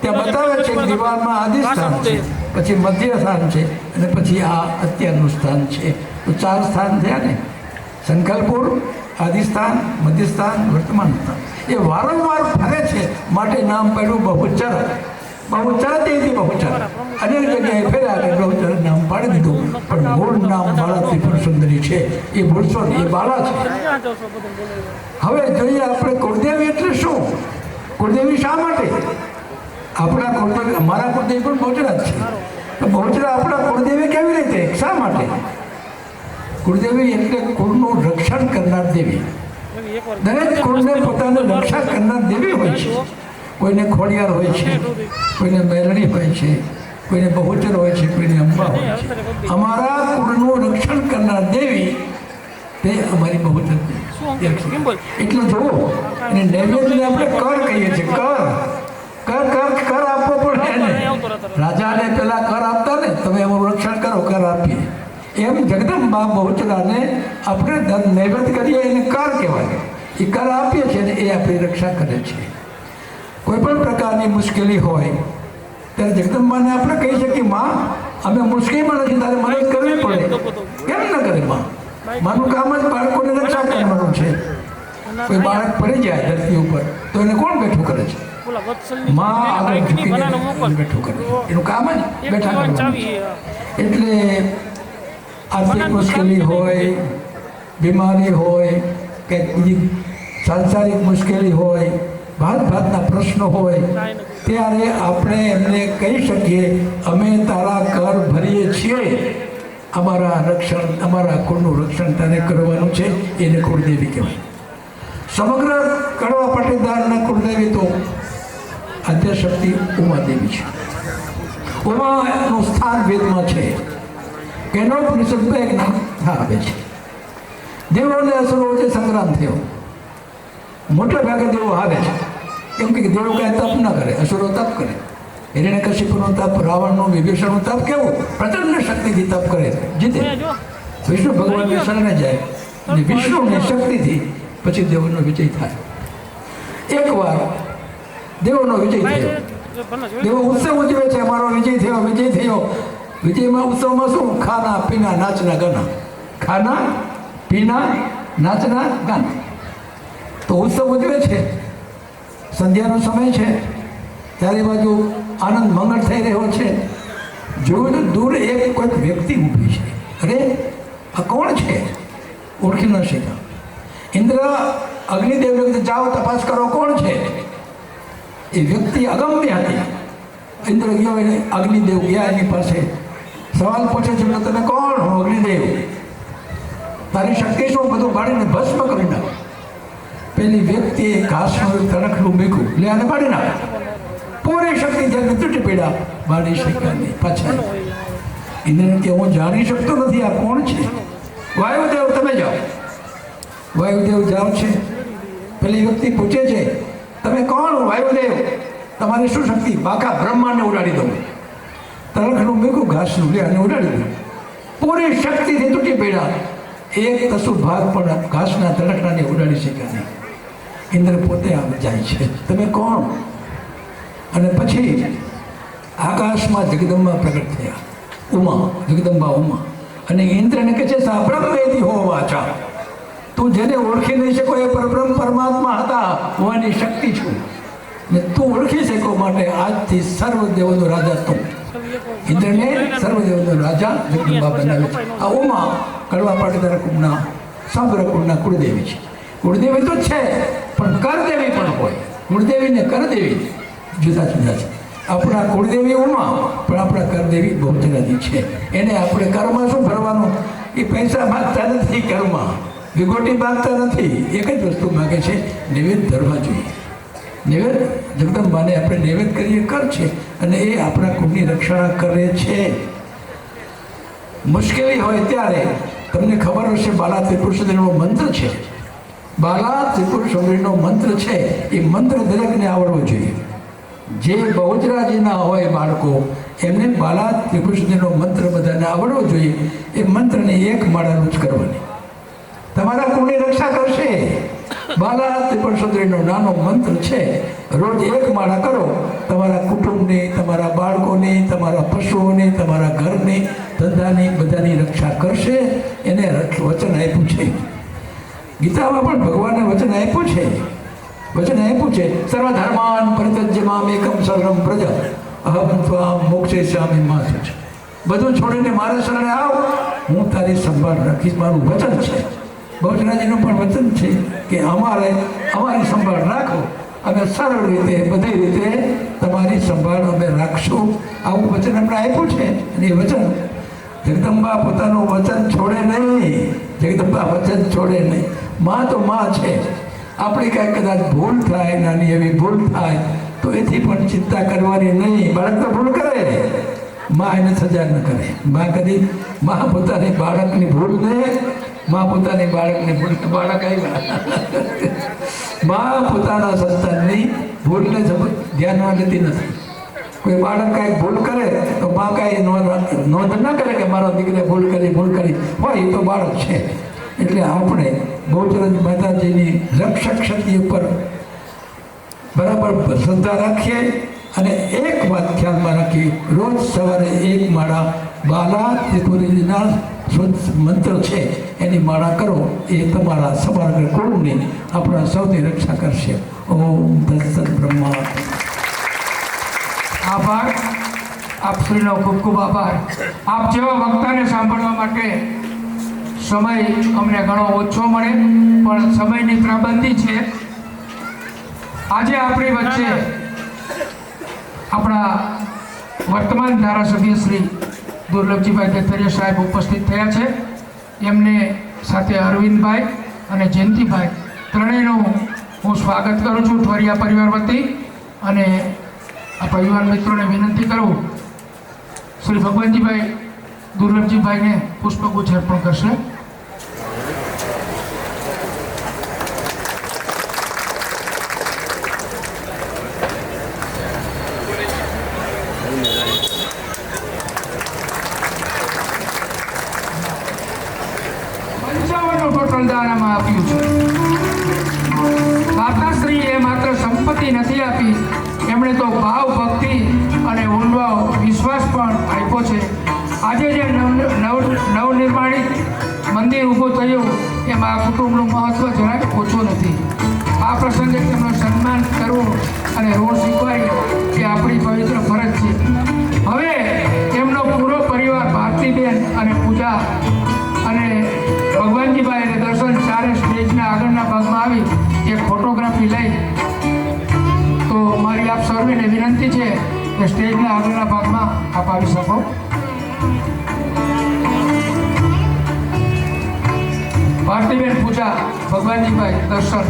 ત્યાં બતાવે છે કે દિવાલમાં આદિ સ્થાન છે, પછી મધ્ય સ્થાન છે અને પછી આ અત્યારનું સ્થાન છે. તો 4 સ્થાન થયા ને, સંકલ્પુર, આદિ સ્થાન, મધ્ય સ્થાન, વર્તમાન સ્થાન. એ વારંવાર ફરે છે માટે નામ પડ્યું બહુચર. બહુચર તેથી બહુચર અનેક જગ્યાએ ફેર્યા એટલે બહુચર નામ પાડી દીધું, પણ મૂળ નામ બાલા ત્રિપુર સુંદરી છે. એ ભૂલશો નહીં, એ બાલા છે. હવે જોઈએ આપણે કુળદેવી એટલે શું? કુળદેવી શા માટે? આપણા કુળદેવી, અમારા કુળદેવી પણ બહુચરા જ છે. તો બહુચરા આપણા કુળદેવી કેવી રીતે, શા માટે? કુળદેવી એટલે કુળનું રક્ષણ કરનાર દેવી. દરેક કુળને પોતાને રક્ષા કરનાર દેવી હોય છે. કોઈને ખોડિયાર હોય છે, કોઈને મેલડી હોય છે, કોઈને બહુચર હોય છે, કોઈને અંબા હોય છે. અમારા કુળનું રક્ષણ કરનાર દેવી તે અમારી બહુચર દેવી. એટલે જુઓ, અને નૈવેદ્યને આપણે કર કહીએ છીએ. કર આપવો પડે એને. રાજાને પેલા કર આપતા ને, તમે અમારું રક્ષણ કરો, કર આપીએ. એમ જગદંબા બહુચરાને આપણે નૈવેદ્ય કરીએ એને કર કહેવાય. એ કર આપીએ છીએ ને એ આપણી રક્ષા કરે છે. કોઈ પણ પ્રકારની મુશ્કેલી હોય ત્યારે જગદંબાને આપણે કહી શકીએ, માં અમે મુશ્કેલીમાં નથી, તારે મદદ કરવી પડે. કેમ ન કરે માં? માનું કામ જ બાળકોને રક્ષા કરવાનું છે. કોઈ બાળક પડી જાય ધરતી ઉપર તો એને કોણ બેઠું કરે છે? માં આગળ ઝૂકીને બેઠું કરે. એનું કામ જ બેઠા કરવાનું છે. એટલે આર્થિક મુશ્કેલી હોય, બીમારી હોય, કે બીજી સાંસારિક મુશ્કેલી હોય, ભાતના પ્રશ્નો હોય, ત્યારે આપણે એમને કહી શકીએ, અમે તારા કર ભરીએ છીએ, અમારા રક્ષણ, અમારા કુળનું રક્ષણ તારે કરવાનું છે. એને કુળદેવી કહેવાય. સમગ્ર કડવા પાટીદારના કુળદેવી તો આદ્યશક્તિ ઉમાદેવી છે. ઉમાનું સ્થાન વેદમાં છે. કેનોપનિષદમાં એક નામ આવે છે. દેવોને અસુરો વચ્ચે સંગ્રામ થયો. મોટા ભાગે દેવો હારે છે, કેમ કે દેવો કાંઈ તપ ન કરે, અસુરો તપ કરે. હિરણ્યકશિપુનું તપ, રાવણનું, વિભીષણનું તપ કેવું પ્રચંડ શક્તિથી તપ કરે, જીતે. વિષ્ણુ ભગવાનની શરણે જાય અને વિષ્ણુની શક્તિથી પછી દેવોનો વિજય થાય. એકવાર દેવોનો વિજય થયો. દેવો ઉત્સવ ઉજવે છે, અમારો વિજય થયો, વિજય થયો. વિજયમાં ઉત્સવમાં શું? ખાના પીના નાચના ગાના. ખાના પીના નાચના ગાના. તો ઉત્સવ ઉજવે છે, સંધ્યાનો સમય છે, ચારે બાજુ આનંદ મંગળ થઈ રહ્યો છે. જોયું તો દૂર એક કોઈક વ્યક્તિ ઊભી છે. અરે આ કોણ છે? ઓળખી ન શક્યા. ઇન્દ્ર અગ્નિદેવને કીધું, જાઓ તપાસ કરો કોણ છે. એ વ્યક્તિ અગમ્ય હતી. ઇન્દ્ર ગયો એને અગ્નિદેવ ગયા એની પાસે, સવાલ પૂછે છે, તમે કોણ હો? અગ્નિદેવ, તારી શક્તિ શું? બધું બાળીને ભસ્મ કરી નાખ. પેલી વ્યક્તિએ ઘાસનું તણખલું મૂક્યું, લે આને બાળી નાખ. પૂરી શક્તિ જ્યારે તૂટી પડ્યા, બાળી શક્યા નહીં. પાછા ઇન્દ્રને કે હું જાણી શકતો નથી આ કોણ છે. વાયુદેવ તમે જાઓ. વાયુદેવ જાઓ છે. પેલી વ્યક્તિ પૂછે છે, તમે કોણ? વાયુદેવ, તમારી શું શક્તિ? બાકા બ્રહ્માંડને ઉડાડી દઉં. તણખલું મૂક્યું ઘાસનું, લે આને ઉડાડી દઉં. પૂરી શક્તિથી તૂટી પડ્યા. એક કશું ભાગ પણ ઘાસના તણખલાને ઉડાડી શક્યા નહીં. ઇન્દ્ર પોતે આમ જાય છે, તમે કોણ? અને પછી આકાશમાં જગદંબા પ્રગટ થયા. ઉમા, જગદંબા ઉમા. અને ઇન્દ્રને કહે છે, સાબ્રહ્મેતિ હો વાચા, તું જેને ઓળખી નહીં શકો એ પરબ્રહ્મ પરમાત્મા હતા, હું એની શક્તિ છું. ને તું ઓળખી શકો માટે આજથી સર્વદેવોનો રાજા તું. ઇન્દ્રને સર્વદેવોનો રાજા જગદંબા બનાવે છે. આ ઉમા કડવા પાટીદાર કુળના, સમગ્ર કુળના કુળદેવી છે. કુળદેવી તો છે, પણ કરદેવી પણ હોય. કુળદેવી ને કરદેવી જુદા જુદા છે. આપણા કુળદેવી ઉમા, પણ આપણા કરદેવી બહુચરાજી છે. એને આપણે કરમાં શું ભરવાનું? એ પૈસા માગતા નથી. કરમાં વિગોટી માગતા નથી, એક જ વસ્તુ માગે છે, નૈવેદ્ય ધરવા જોઈએ. નૈવેદ્ય જગદંબાને આપણે નૈવેદ્ય કરીએ કર છે, અને એ આપણા કુળની રક્ષણ કરે છે. મુશ્કેલી હોય ત્યારે તમને ખબર હશે, બાલા ત્રિપુર સુંદરીનો મંત્ર છે. બાલા ત્રિપુર સુંદરીનો મંત્ર છે, એ મંત્ર દરેકને આવડવો જોઈએ. જે બહુચરાજીના હોય બાળકો, એમને બાલા ત્રિપુર સુંદરીનો મંત્ર બધાને આવડવો જોઈએ. એ મંત્રને એક માળાનું જ કરવાની, તમારા કુળની રક્ષા કરશે. બાલા ત્રિપુર સુંદરીનો નાનો મંત્ર છે, રોજ એક માળા કરો, તમારા કુટુંબની, તમારા બાળકોની, તમારા પશુઓની, તમારા ઘરની, ધંધાની, બધાની રક્ષા કરશે. એને વચન આપ્યું છે. ગીતામાં પણ ભગવાને વચન આપ્યું છે. સર્વધર્માન પરિત્યજ્ય મામ એકમ શરણમ વ્રજ અહમ ત્વામ મોક્ષયિષ્યામિ મા શુચિ. બધું છોડીને મારા શરણે આવ, હું તારી સંભાળ રાખીશ. મારું વચન છે. બહુચરાજીનું પણ વચન છે કે અમારી સંભાળ રાખો, અમે સરળ રીતે, બધી રીતે તમારી સંભાળ અમે રાખશું. આવું વચન અમને આપ્યું છે. અને એ વચન જગદંબા પોતાનું વચન છોડે નહીં. જગદંબા વચન છોડે નહીં. માં તો માં છે. આપણી કાંઈ કદાચ ભૂલ થાય, નાની એવી ભૂલ થાય, તો એથી પણ ચિંતા કરવાની નહીં. બાળક તો ભૂલ કરે, માં એને સજા ન કરે. માં પોતાની બાળકની ભૂલને, માં પોતાની બાળકની ભૂલ, બાળક આવ્યા, માં પોતાના સંતાનની ભૂલને ધ્યાનમાં લેતી નથી. કોઈ બાળક કાંઈક ભૂલ કરે તો માં કાંઈ નોંધ ન કરે કે મારો દીકરે ભૂલ કરી હોય, એ તો બાળક છે. એટલે આપણે બહુચરાજ માતાજીની રક્ષક શક્તિ ઉપર બરાબર શ્રદ્ધા રાખીએ. અને એક વાત ખ્યાલમાં રાખીએ, રોજ સવારે એક માળા બાલા ત્રિપુરીના મંત્ર છે, એની માળા કરો. એ તમારા સમગ્ર કુળની, આપણા સૌની રક્ષા કરશે. ઓમ તત્સત બ્રહ્મા. આભાર, આપ શ્રીનો ખૂબ ખૂબ આભાર. આપ જેવા વક્તાને સાંભળવા માટે સમય અમને ઘણો ઓછો મળે, પણ સમયની પાબંદી છે. આજે આપણી વચ્ચે આપણા વર્તમાન ધારાસભ્ય શ્રી દુર્લભજીભાઈ કેતરિયા સાહેબ ઉપસ્થિત થયા છે. એમને સાથે અરવિંદભાઈ અને જયંતિભાઈ ત્રણેયનું હું સ્વાગત કરું છું ઠોરિયા પરિવાર વતી. અને આપણા યુવાન મિત્રોને વિનંતી કરું, શ્રી ભગવાનજીભાઈ દુર્લભજીભાઈને પુષ્પગુચ્છ અર્પણ કરશે. દાનમાં આપ્યું છે. માતાશ્રીએ માત્ર સંપત્તિ નથી આપી, એમણે તો ભાવ, ભક્તિ અને ઊંડો વિશ્વાસ પણ આપ્યો છે. આજે જે નવનિર્માણિત મંદિર ઊભું થયું, એમાં આ કુટુંબનું મહત્વ જરાય ઓછું નથી. આ પ્રસંગે તેમનું સન્માન કરવું અને ઋણ સ્વીકારી એ આપણી પવિત્ર ફરજ છે. હવે તેમનો પૂરો પરિવાર ભારતીબેન અને પૂજા અને ભગવાનજીભાઈ અને દર્શન ચારે સ્ટેજના આગળના ભાગમાં આવી એક ફોટોગ્રાફી લઈ. તો મારી આપ સર્વેને વિનંતી છે કે સ્ટેજના આગળના ભાગમાં આપ આવી શકો. ભારતીબેન પૂજા, ભગવાનજીભાઈ દર્શન.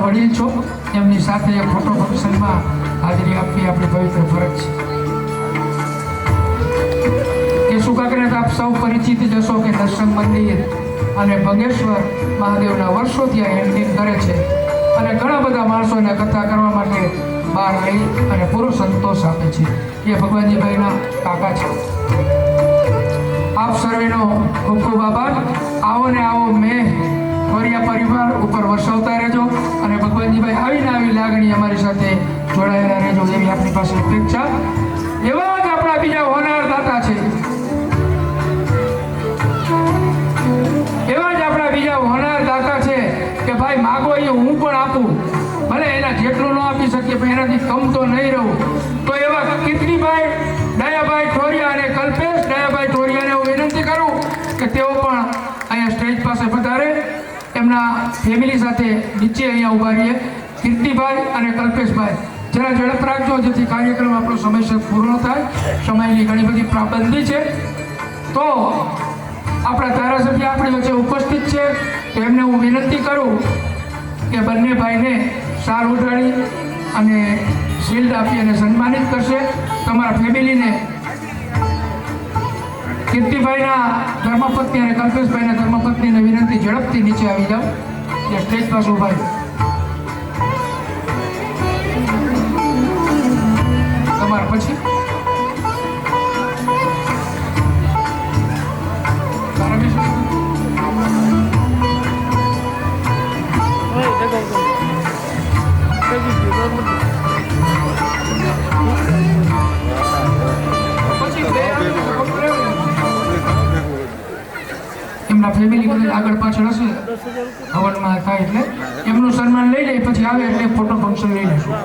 વડીલ છો, એમની સાથે ફોટો ફંક્શનમાં હાજરી આપવી આપણી પવિત્ર ફરજ છે. કેશુ કાકાને આપ સૌ પરિચિત જશો કે દર્શન મંદિર અને ભંગેશ્વર મહાદેવના વર્ષોથી આ હેન્ડલિંગ કરે છે અને ઘણા બધા માણસોને કથા કરવા માટે બહાર લઈ અને પૂરો સંતોષ આપે છે. એ ભગવાનજીભાઈના કાકા છે. આપ સર્વેનો ખૂબ ખૂબ આભાર. આવો ને આવો મેં ઠોરિયા પરિવાર ઉપર વસાવતા રહેજો અને ભગવાનજીભાઈ આવીને આવી લાગણી અમારી સાથે જોડાયેલા રહેજો એવી આપણી પાસે અપેક્ષા. એવા જ આપણા બીજા હોનાર દાતા છે, એવા જ આપણા બીજા હોનાર દાતા છે કે ભાઈ માગો એ હું પણ આપું, ભલે એના જેટલું ન આપી શકીએ પણ એનાથી કમ તો નહીં રહું. તો એવા કીર્તિભાઈ દયાભાઈ ઠોરિયા અને કલ્પેશ દયાભાઈ ઠોરિયાને હું વિનંતી કરું કે તેઓ પણ અહીંયા સ્ટેજ પાસે પધારે, એમના ફેમિલી સાથે નીચે અહીંયા ઊભા રહીએ. કીર્તિભાઈ અને કલ્પેશભાઈ જરા ઝડપ રાખજો જેથી કાર્યક્રમ આપણો સમયસર પૂર્ણ થાય. સમયની ઘણી બધી પાબંદી છે. તો આપણા ધારાસભ્ય આપણી વચ્ચે ઉપસ્થિત છે, તો એમને હું વિનંતી કરું કે બંને ભાઈને શાલ ઉઠાડી અને શિલ્ડ આપી અને સન્માનિત કરશે. તમારા ફેમિલીને કીર્તિભાઈના ધર્મપત્ની અને કલ્પેશભાઈના ધર્મપત્નીને વિનંતી ઝડપથી નીચે આવી જાઓ, જે સ્ટેજ પાસે ઉભા છે. તમારા પછી એમના ફેમિલી બધા આગળ પાછળ હશે, હવનમાં થાય એટલે એમનું સન્માન લઈ લે, પછી આવે એટલે ફોટો ફંક્શન લઈ લઈશું.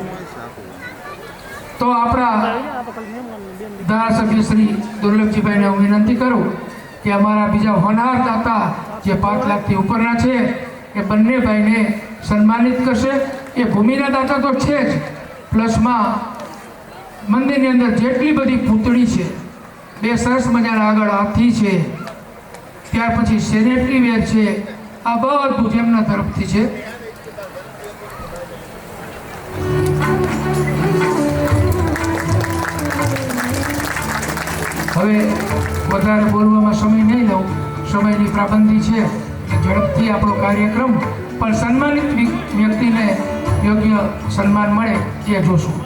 તો આપણા ધારાસભ્ય શ્રી દુર્લભજીભાઈને હું વિનંતી કરું કે અમારા બીજા હોનાર દાતા જે 5 લાખથી ઉપરના છે એ બંને ભાઈને સન્માનિત કરશે. એ ભૂમિના દાતા તો છે જ, પ્લસમાં મંદિરની અંદર જેટલી બધી પૂતળી છે, 2 સરસ મજાના આગળ હાથી છે, ત્યાર પછી સેનેટરી વેર છે, આ બધું એમના તરફથી છે. હવે વધારે બોલવામાં સમય નહીં લઉં, સમયની પાબંદી છે કે ઝડપથી આપણો કાર્યક્રમ પણ સન્માનિત વ્યક્તિને યોગ્ય સન્માન મળે એ જોશું.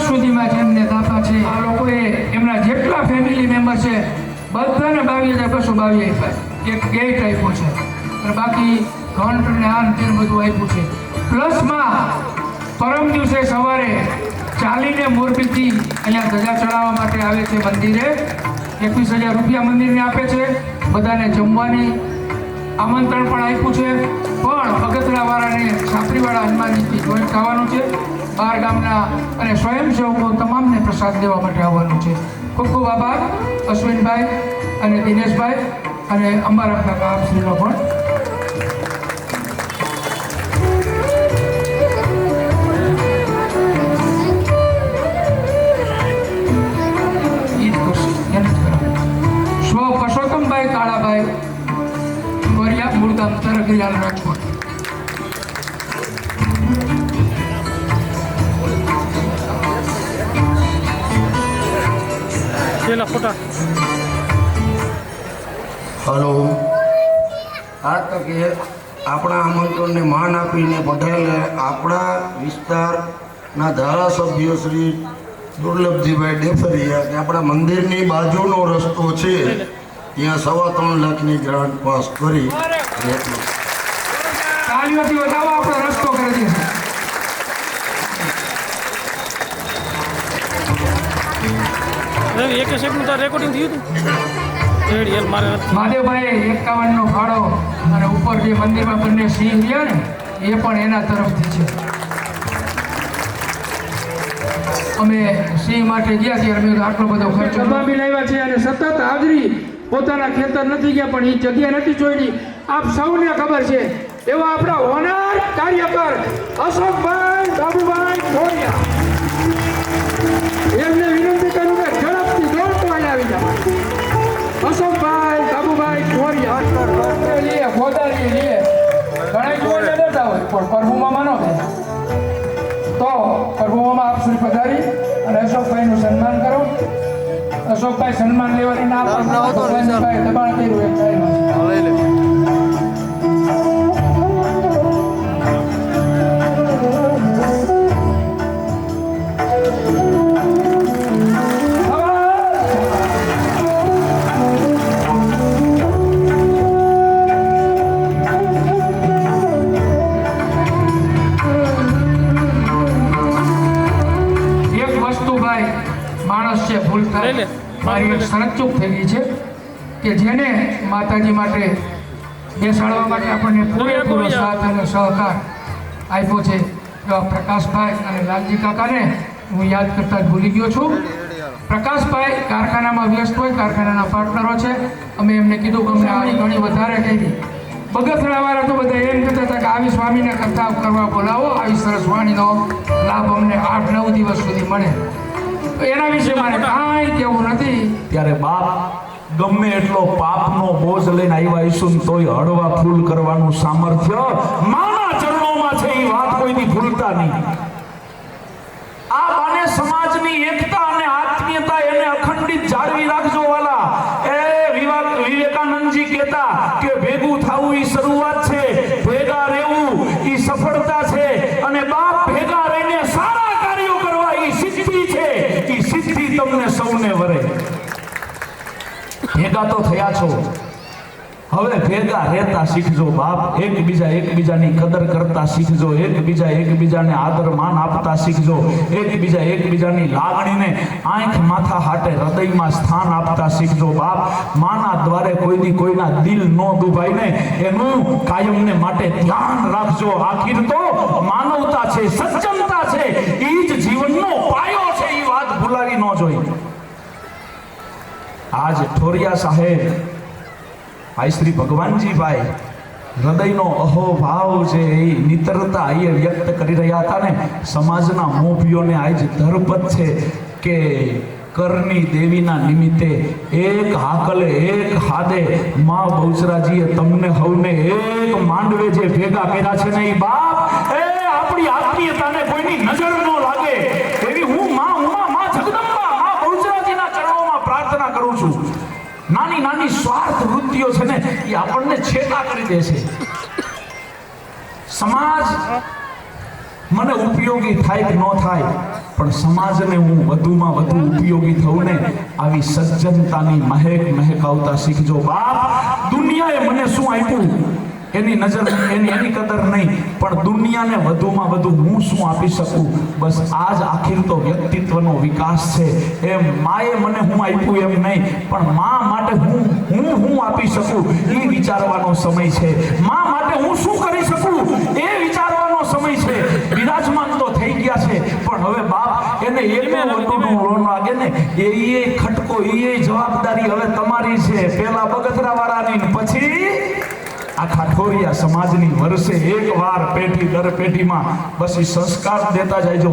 સુધીમાં જેમને દાતા છે આ લોકોએ એમના જેટલા ફેમિલી મેમ્બર છે બધાને 22,222 આપ્યા. એક ગેટ આપ્યો છે અને બાકી ઘંટ ને આન તે બધું આપ્યું છે. પ્લસમાં પરમ દિવસે સવારે ચાલીને મોરબીથી અહીંયા ધજા ચડાવવા માટે આવે છે મંદિરે. 21,000 રૂપિયા મંદિરને આપે છે. બધાને જમવાની આમંત્રણ પણ આપ્યું છે. પણ બગતરાવાળાને સાપરીવાળા હનુમાનજીથી જોઈન્ટ થવાનું છે. 12 ગામના અને સ્વયંસેવકો તમામને પ્રસાદ દેવા માટે આવવાનું છે. ખૂબ ખૂબ આભાર અશ્વિનભાઈ અને દિનેશભાઈ અને અંબારામ કાકા આપશ્રીનો પણ. સ્વ પરસોત્તમભાઈ કાળાભાઈ કોરિયા મૂળગામ તરગરિયાલ રાજકોટ. હલો, આ તકે આપણા આમંત્રણને માન આપીને પધારેલા આપણા વિસ્તારના ધારાસભ્ય શ્રી દુર્લભજીભાઈ ડેફરિયા કે આપણા મંદિરની બાજુનો રસ્તો છે ત્યાં 3.25 લાખની ગ્રાન્ટ પાસ કરી તાળીઓથી વધાવો આપણો રસ્તો કરી દીધો. રેકોર્ડિંગ થયું હતું મહાદેવભાઈ 51 નો ફાળો અને ઉપર જે મંદિરમાં બંને સિંહ રહ્યા ને એ પણ એના તરફથી છે. અમે સિંહ માટે ગયા ત્યારે અમે આટલો બધો ખર્ચો બી લાવ્યા છે અને સતત હાજરી પોતાના ખેતર નથી ગયા પણ એ જગ્યા નથી છોડી. આપ સૌને ખબર છે એવા આપણા હોનાર કાર્યકર અશોકભાઈ બાબુભાઈ ઠોરિયા, એમને વિનંતી કરું કે ઝડપથી દોડતો આવી જાવ. અશોકભાઈ બાબુભાઈ ઠોરિયા લે ગોદારી લે ઘણા જોડે દેતા હોય પણ પ્રભુમાં ન થાય તો પ્રભુમાં આપ શ્રી પધારી અને અશોકભાઈનું સન્માન કરો. અશોકભાઈ સન્માન લેવાની ના પાડતા ભગવાનજીભાઈ દબાણ કર્યું એમ થાય. એક વસ્તુ ભાઈ માણસ છે ભૂલ થાય મારી એક શરત ચૂક થઈ ગઈ છે કે જેને માતાજી માટે બેસાડવા માટે આપણને પૂરેપૂરો સાથ અને સહકાર આપ્યો છે એવા પ્રકાશભાઈ અને લાલજી કાકાને હું યાદ કરતા જ ભૂલી ગયો છું. પ્રકાશભાઈ કારખાનામાં વ્યસ્ત હોય, કારખાનાના પાર્ટનરો છે. અમે એમને કીધું કે અમને આની ઘણી વધારે કરી. બગસરાવાળા તો બધા એમ કહેતા હતા કે આવી સ્વામીને કથા કરવા બોલાવો, આવી સરસ વાણીનો લાભ અમને 8-9 દિવસ સુધી મળે. તો એના વિશે મારે કાંઈ કહેવું નથી. ત્યારે બાપ ગમે એટલો પાપનો બોજ લઈને આવ્યા હશું ને તોય હળવા ફૂલ કરવાનું સામર્થ્ય માના ચરણોમાં છે. એ વાત કોઈની ભૂલતા નહીં. આ બાને સમાજની એકતા અને આત્મીયતા એને અખંડિત જાળવી રાખજો વાલા. વિવેકાનંદજી કહેતા કે ભેગું થવું એ શરૂઆત છે, ભેગા રહેવું એ સફળતા છે, અને બાપ ભેગા રહીને સારા કાર્યો કરવા એ સિદ્ધિ છે. એ સિદ્ધિ તમને સૌને વરે. ભેગા તો થયા છો, હવે ભેગા રહેતા શીખજો બાપ. એકબીજાની કદર કરતા શીખજો, એકબીજાને આદર માન આપતા શીખજો, એકબીજાની લાગણીને આંખ માથા હાટે હૃદયમાં સ્થાન આપતા શીખજો બાપ. માના દ્વારે કોઈના દિલ ન દુભાય ને એનું કાયમને માટે ધ્યાન રાખજો. આખીર તો માનવતા છે, સજ્જનતા છે, એ જ જીવનનો પાયો છે. એ વાત ભૂલાવી ન જોઈ. આજ ઠોરિયા સાહેબ ભાઈ શ્રી ભગવાનજીભાઈ હૃદયનો અહોભાવ છે એ નિતરતા એ વ્યક્ત કરી રહ્યા હતા ને. સમાજના મોભીઓને આજ ધરપત છે કે કરની દેવીના નિમિત્તે એક હાકલે એક હાદે માં બહુચરાજીએ તમને હવને એક માંડવે જે ભેગા કર્યા છે ને એ બાપ એ આપણી આત્મીયતાને કોઈની નજર ન લાગે એવી હું માં જગદંબા માં બહુચરાજીના ચરણોમાં પ્રાર્થના કરું છું. નાની સ્વાર્થ વૃત્તિઓ છે ને એ આપણને છેટા કરી દે છે. સમાજ મને ઉપયોગી થાય કે ન થાય, પણ સમાજને હું વધુમાં વધુ ઉપયોગી થઉં ને આવી સજ્જનતાની મહેકાવતા શીખજો બાપ. દુનિયાએ મને શું આપ્યું એની નજર એની કદર નહીં, પણ દુનિયાને વધુમાં વધુ હું શું આપી શકું, બસ આ જ આખીર તો વ્યક્તિત્વનો વિકાસ છે. એમ માએ મને હું આપ્યું એમ નહીં, પણ મા માટે હું આપી શકું એ વિચારવાનો સમય છે. મા માટે હું શું કરી શકું એ વિચારવાનો સમય છે. વિરાજમાન તો થઈ ગયા છે, પણ હવે બાપ એને એટલું વધુનું લોન લાગે ને એ ખટકો એ જવાબદારી હવે તમારી છે. પેલા બગસરાવાળાની, પછી આખા ઠોરિયા સમાજની. વર્ષે એકવાર પેઢી દર પેઢીમાં બસ એ સંસ્કાર દેતા જાયજો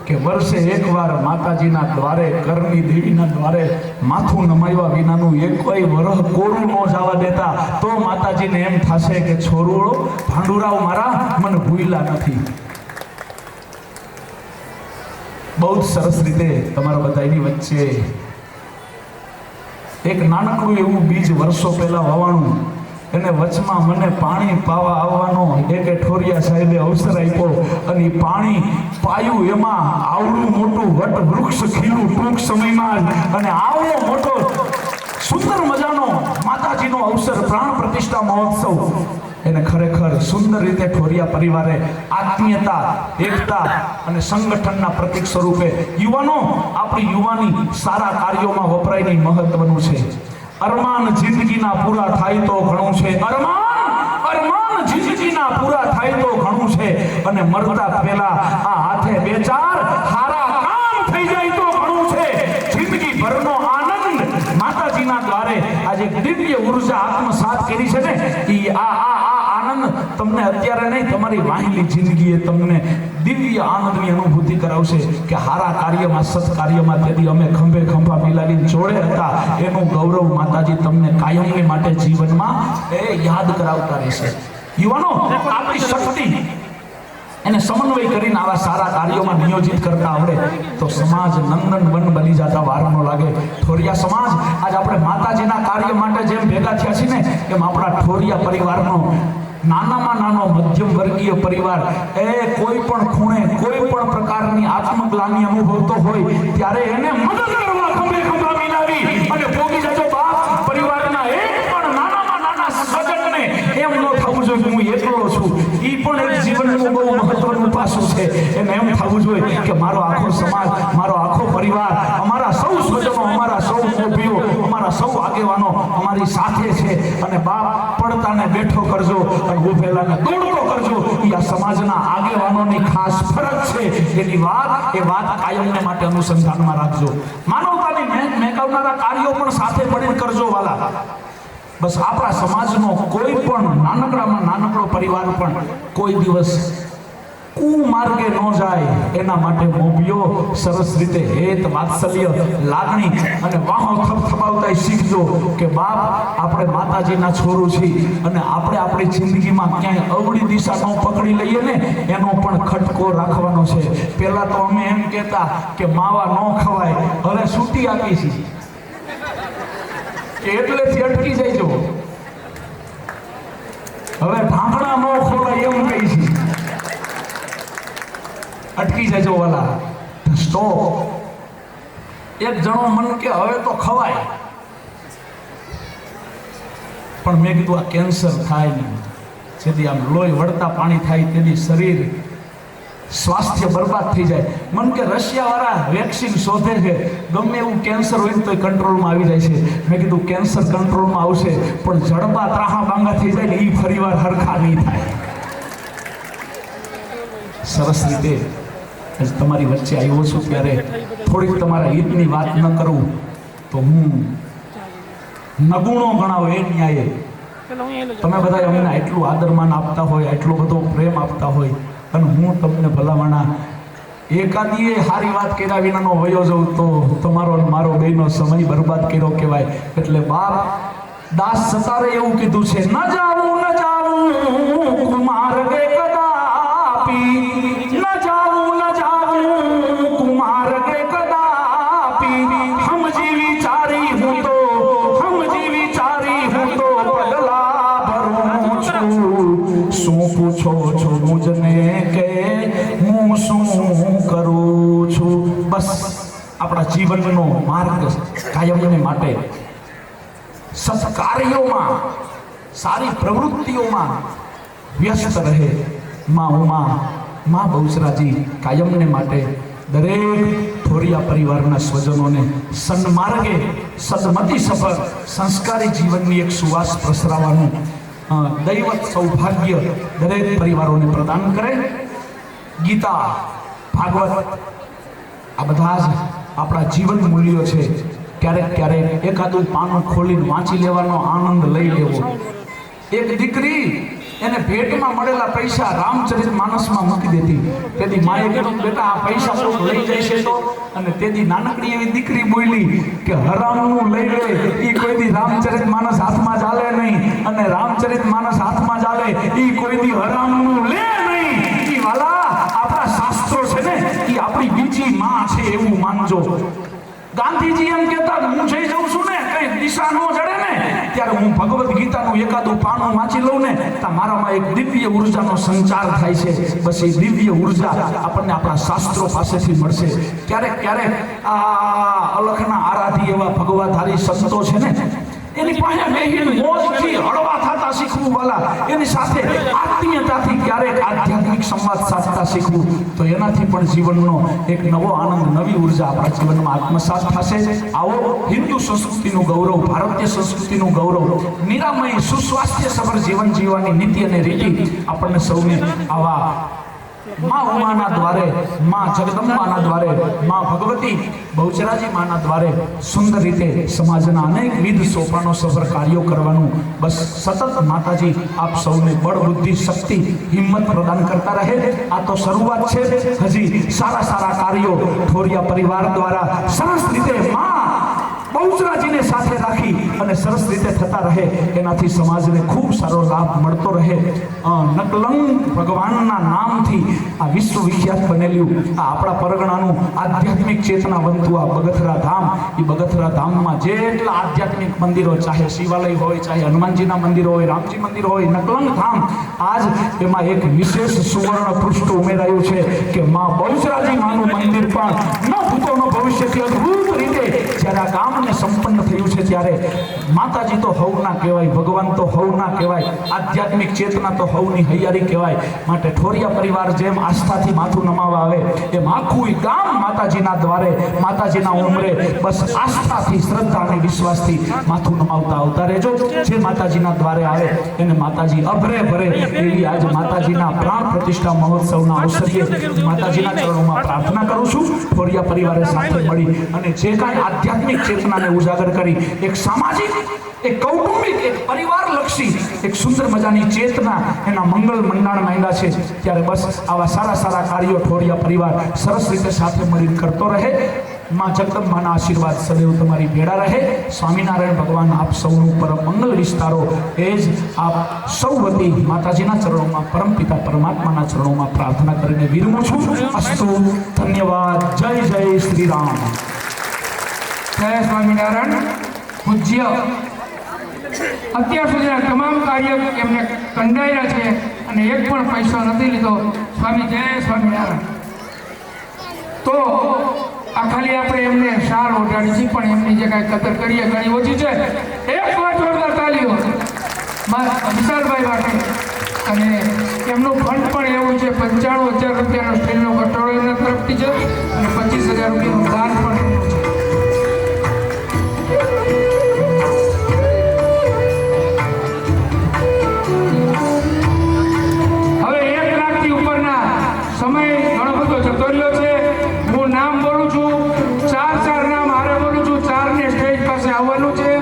કે વર્ષે એકવાર માતાજીના દ્વારે, કરની દેવીના દ્વારે માથું નમાવ્યા વિનાનું એકેય વરહ કોરું ન જવા દેતા. તો માતાજીને એમ થશે કે છોરુઓ ભાંડુરાવ મારા મને ભૂલ્યા નથી. બહુ જ સરસ રીતે તમારા બધાની વચ્ચે એક નાનકડું એવું બીજ વર્ષો પહેલા વાવાણું, એને વચમાં મને પાણી પાવા આવવાનો એક ઠોરિયા સાહેબે અવસર આપ્યો, અને પાણી પાયું એમાં આવડું મોટું વટ વૃક્ષ ખીલું ટૂંક સમયમાં જ. અને આવડો મોટો સુંદર મજાનો માતાજીનો અવસર, પ્રાણ પ્રતિષ્ઠા મહોત્સવ, એને ખરેખર સુંદર રીતે ઠોરિયા પરિવારે આત્મીયતા, એકતા અને સંગઠનના પ્રતીક સ્વરૂપે યુવાનો, આપણી યુવાની સારા કાર્યોમાં વપરાયની મહત્વનું છે. અરમાન જિંદગીના પૂરા થાય તો ઘણું છે. અરમાન જિંદગીના પૂરા થાય તો ઘણું છે. અને મરતા પહેલા આ હાથે 2-4 સારા કામ થઈ જાય તો ઘણું છે. જિંદગી ભરનો આનંદ માતાજીના દ્વારે આજે દિવ્ય ઉર્જા આત્મસાત કરી છે ને, એ આ આનંદ તમને અત્યારે નહીં, તમારી વાહિલી જિંદગીએ તમને દિવ્ય આનંદની અનુભૂતિ કરાવશે કે હારા કાર્યમાં, સત્કાર્યમાં તેથી અમે ખંભે ખંભા મિલાવીને જોડે હતા એનું ગૌરવ માતાજી તમને કાયમની માટે જીવનમાં એ યાદ કરાવતા રહેશે. યુવાનો, આપણી શક્તિ એને સમન્વય કરીને આવા સારા કાર્યોમાં નિયોજિત કરતા આવડે તો સમાજ નંદન વન બની જતા વાર ન લાગે. ઠોરિયા સમાજ આજ આપણે માતાજીના કાર્ય માટે જેમ ભેગા થયા છીએ ને એમ આપણા ઠોરિયા પરિવારનો નાનામાં નાનો મધ્યમ વર્ગીય પરિવાર એ કોઈ પણ ખૂણે કોઈ પણ પ્રકારની આત્મગ્લાનિ અનુભવતો હોય ત્યારે એને મદદ કરવા ખંભે ખંભા મિલાવી અને ભોગી જજો બાપ પરિવારના એક પણ નાનામાં નાના સ્વજનને એમ ન થવું જોઈએ કે હું એકલો છું. એ પણ એક જીવનનું બહુ મહત્વનું પાસું છે. એને એમ થવું જોઈએ કે મારો આખો સમાજ, મારો આખો પરિવાર, અમારા સૌ સ્વજનો, અમારા સૌ મોભીઓ, અમારા સૌ આગેવાનો અમારી સાથે છે. અને બાપ પડતાને બેઠો કરજો અને ઉભેલાને દોડતો કરજો. એ આ સમાજના આગેવાનોની ખાસ ફરજ છે. એની વાત કાયમને માટે અનુસંધાનમાં રાખજો. માનવતાની મેકવનારા કાર્યો પણ સાથે મળીને કરજો વાલા. બસ આપણા સમાજનો કોઈ પણ નાનકડામાં નાનકડો પરિવાર પણ કોઈ દિવસ કુમાર્ગે ન જાય એના માટે મોભીઓ સરસ રીતે હેત, વાત્સલ્ય, લાગણી અને વાહો થપથપાવતા શીખજો કે બાપ આપણે માતાજીના છોરું છીએ અને આપણે આપણી જિંદગીમાં ક્યાંય અવળી દિશા ન પકડી લઈએ ને એનો પણ ખટકો રાખવાનો છે. પહેલા તો અમે એમ કહેતા કે માવા ન ખવાય, હવે છૂટી આપી છીએ એટલેથી અટકી જઈજો. હવે ઢાંકણા ન ખોલાય એમ કહી છે. અટકી જજો વાલા. સ્ટોપ. એક જણો મન કે હવે તો ખવાય, પણ મેં કીધું આ કેન્સર થાય ને જેથી આમ લોહી વળતા પાણી થાય તેથી શરીર સ્વાસ્થ્ય બરબાદ થઈ જાય. મન કે રશિયાવાળા વેક્સિન શોધે છે, ગમે એવું કેન્સર હોય તો કંટ્રોલમાં આવી જાય છે. મેં કીધું કેન્સર કંટ્રોલમાં આવશે પણ જડબા ત્રાહા બાંગા થઈ જાય ને એ ફરીવાર હરખા નહીં થાય. સરસ રીતે તમારી વચ્ચે આવ્યો છું ત્યારે થોડીક તમારા હિતની વાત ન કરું તો હું નગુણો ગણાવો એ ન્યાય. તમે બધા અમને એટલું આદરમાન આપતા હોય, એટલો બધો પ્રેમ આપતા હોય અને હું તમને ભલામણા એકાદીએ સારી વાત કર્યા વિનાનો વયો જાઉં તો તમારો મારો બેનો સમય બરબાદ કર્યો કહેવાય. એટલે બાપ દાસ સતારે એવું કીધું છે, ન જાવું કુમાર ગે કદાપી, ન જાવું કુમાર ગે કદાપી, હમ જીવી ચારી હું તો પગલા ભરું છું. શું પૂછો છો મુજને કે હું શું કરું છું? બસ આપણા જીવનનો માર્ગ કાયમને માટે સત્કાર્યોમાં, સારી પ્રવૃત્તિઓમાં વ્યસ્ત રહે. માં બહુચરાજી કાયમને માટે દરેક ઠોરિયા પરિવારના સ્વજનોને સન્માર્ગે સદમતી સફળ સંસ્કારી જીવનની એક સુવાસ પ્રસરાવવાનું દૈવત સૌભાગ્ય દરેક પરિવારોને પ્રદાન કરે. ગીતા, ભાગવત આ બધા જ આપણા જીવન મૂલ્યો છે. ક્યારેક એકાદું પાનું ખોલીને વાંચી લેવાનો આનંદ લઈ લેવો. એક દીકરી એને ભેટમાં મળેલા પૈસા રામચરિત માનસમાં મૂકી દેતી. તેથી માએ કીધું બેટા આ પૈસા શું લઈ જશે તો? અને તેથી નાનકડી એવી દીકરી બોલી કે હરામનું લઈ લે એ કોઈ દી રામચરિત માનસ હાથમાં ચાલે નહીં, અને રામચરિત માનસ હાથમાં ચાલે એ કોઈ દી હરામનું લે નહીં. એ વાલા આપણા શાસ્ત્રો છે ને એ આપણી બીજી માં છે એવું માનજો. ગાંધીજી એમ કહેતા હું જઈ જાઉં છું ને કઈ દિશા ન જડે ને ત્યારે હું ભગવદ્ ગીતાનું એકાદું પાનું વાંચી લઉં ને તો મારામાં એક દિવ્ય ઉર્જાનો સંચાર થાય છે. બસ એ દિવ્ય ઉર્જા આપણને આપણા શાસ્ત્રો પાસેથી મળશે. ક્યારેક આ અલખના આરાધી એવા ભગવાધારી સંતો છે ને એની પાસે બેહીને મોજથી હળવા થતા શીખવું વાલા, એની સાથે આત્મીયતાથી ક્યારેક આધ્યાત્મિક સંવાદ સાધતા શીખવું તો એનાથી પણ જીવનનો એક નવો આનંદ, નવી ઉર્જા આપણા જીવનમાં આત્મસાત થશે. આવો હિન્દુ સંસ્કૃતિનું ગૌરવ, ભારતીય સંસ્કૃતિનું ગૌરવ, નિરામય સુસ્વાસ્થ્ય સભર જીવન જીવવાની નીતિ અને રીતિ આપણને સૌને આવા માં ઉમાના દ્વારે, માં જગદંબાના દ્વારે, માં ભગવતી બહુચરાજી માના દ્વારે સુંદર રીતે સમાજના અનેકવિધ સોપાનો સફર કાર્યો કરવાનું બસ સતત માતાજી આપ સૌને બળ, બુદ્ધિ, શક્તિ, હિંમત પ્રદાન કરતા રહે. આ તો શરૂઆત છે. હજી સારા કાર્યો ઠોરિયા પરિવાર દ્વારા સરસ રીતે માં બહુચરાજીને સાથે રાખી અને સરસ રીતે થતા રહે, એનાથી સમાજને ખૂબ સારો લાભ મળતો રહે. નકલંક ભગવાનના નામથી આ વિશ્વ વિખ્યાત બનેલું આ આપણા પરગણાનું આધ્યાત્મિક ચેતના બનતું આ બગથરા ધામ, એ બગથરા ધામમાં જેટલા આધ્યાત્મિક મંદિરો, ચાહે શિવાલય હોય, ચાહે હનુમાનજીના મંદિરો હોય, રામજી મંદિર હોય, નકલંક ધામ, આજ એમાં એક વિશેષ સુવર્ણ પૃષ્ઠ ઉમેરાયું છે કે માં બહુચરાજી માનું મંદિર પણ ન ભૂતોનો ભવિષ્યથી અદ્ભુત રીતે જ્યારે આ કામને સંપન્ન થયું છે, ત્યારે માતાજી તો હવ ના કહેવાય, ભગવાન તો હવ ના કહેવાય, આધ્યાત્મિક ચેતના તો હવની હૈયારી કહેવાય. માટે ઠોરિયા પરિવાર જેમ આસ્થાથી માથું નમાવા આવે એમ આખું ગામ માતાજીના દ્વારે, માતાજીના ઉમરે બસ આસ્થાથી, શ્રદ્ધા અને વિશ્વાસથી માથું નમાવતા આવતા રહેજો. જે માતાજીના દ્વારે આવે એને માતાજી અભરે ભરે એવી આજ માતાજીના પ્રાણ પ્રતિષ્ઠા મહોત્સવના અવસરે માતાજીના ચરણોમાં પ્રાર્થના કરું છું. ઠોરિયા પરિવારે સાથે મળી અને જે કાંઈ આધ્યાત્મિક ચેતનાને ઉજાગર કરી એક સામાજિક, એક કૌટુંબિક, એક પરિવારલક્ષી એક સુંદર મજાની ચેતના એના મંગલ મંડાણ માંડ્યા છે, ત્યારે બસ આવા સારા સારા કાર્યો ઠોરિયા પરિવાર સરસ રીતે સાથે મળી કરતો રહે. માં જગદંબાના આશીર્વાદ સદૈવ તમારી ભેળા રહે. સ્વામિનારાયણ ભગવાન આપ સૌનું પરમ મંગલ વિસ્તારો. એ જ આપ સૌ વતી માતાજીના ચરણોમાં, પરમપિતા પરમાત્માના ચરણોમાં પ્રાર્થના કરીને વિરમું છું. અસ્તુ, ધન્યવાદ. જય જય શ્રી રામ. જય સ્વામિનારાયણ. પૂજ્ય અત્યાર સુધીના તમામ કાર્ય એમને કંડાયેલા છે અને એક પણ પૈસો નથી લીધો. સ્વામી જય સ્વામિનારાયણ. તો આ ખાલી આપણે એમને શાલ ઓઢાડી છે, પણ એમની જે કાંઈ કદર કરીએ ઘણી ઓછી છે. એક વાર જોરદાર તાલીઓ વિશાલભાઈ માટે. અને એમનું ફંડ પણ એવું છે, 95,000 રૂપિયાનો સ્ટીલનો કટોરો એમના તરફથી છે અને 25,000 રૂપિયાનું દાન પણ એમનું છે. હવે 1 લાખથી ઉપરના સમય ઘણો બધો જતો રહ્યો છે. હું નામ બોલું છું, 4 નામ હારે બોલું છું, 4 ને સ્ટેજ પાસે આવવાનું છે.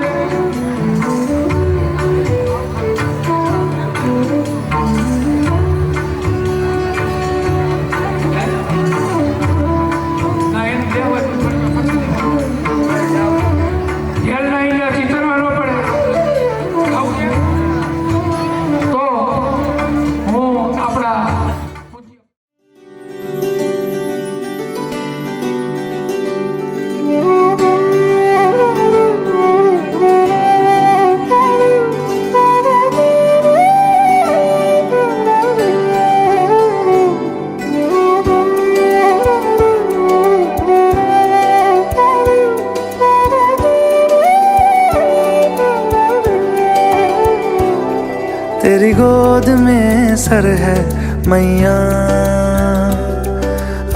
तेरी गोद में सर है मैया,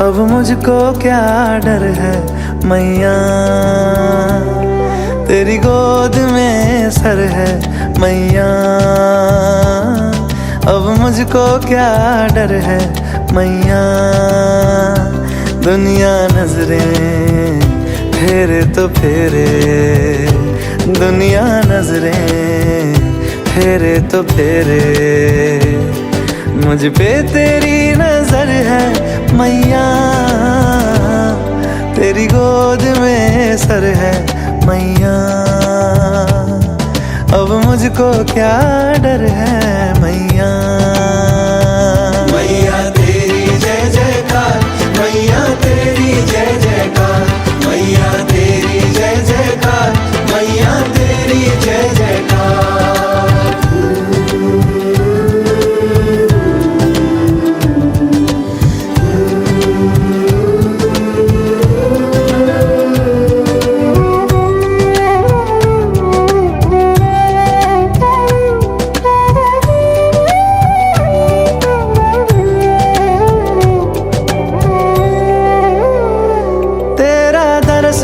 अब मुझको क्या डर है मैया। तेरी गोद में सर है मैया, अब मुझको क्या डर है मैया। दुनिया नजरें फेरे तो फेरे, दुनिया नजरें फेरे तो फेरे, मुझ पे तेरी नजर है मैया। तेरी गोद में सर है मैया, अब मुझको क्या डर है मैया। मैया तेरी जय जयकार, मैया तेरी जय जयकार, मैया तेरी जय जयकार, मैया तेरी जय जयकार।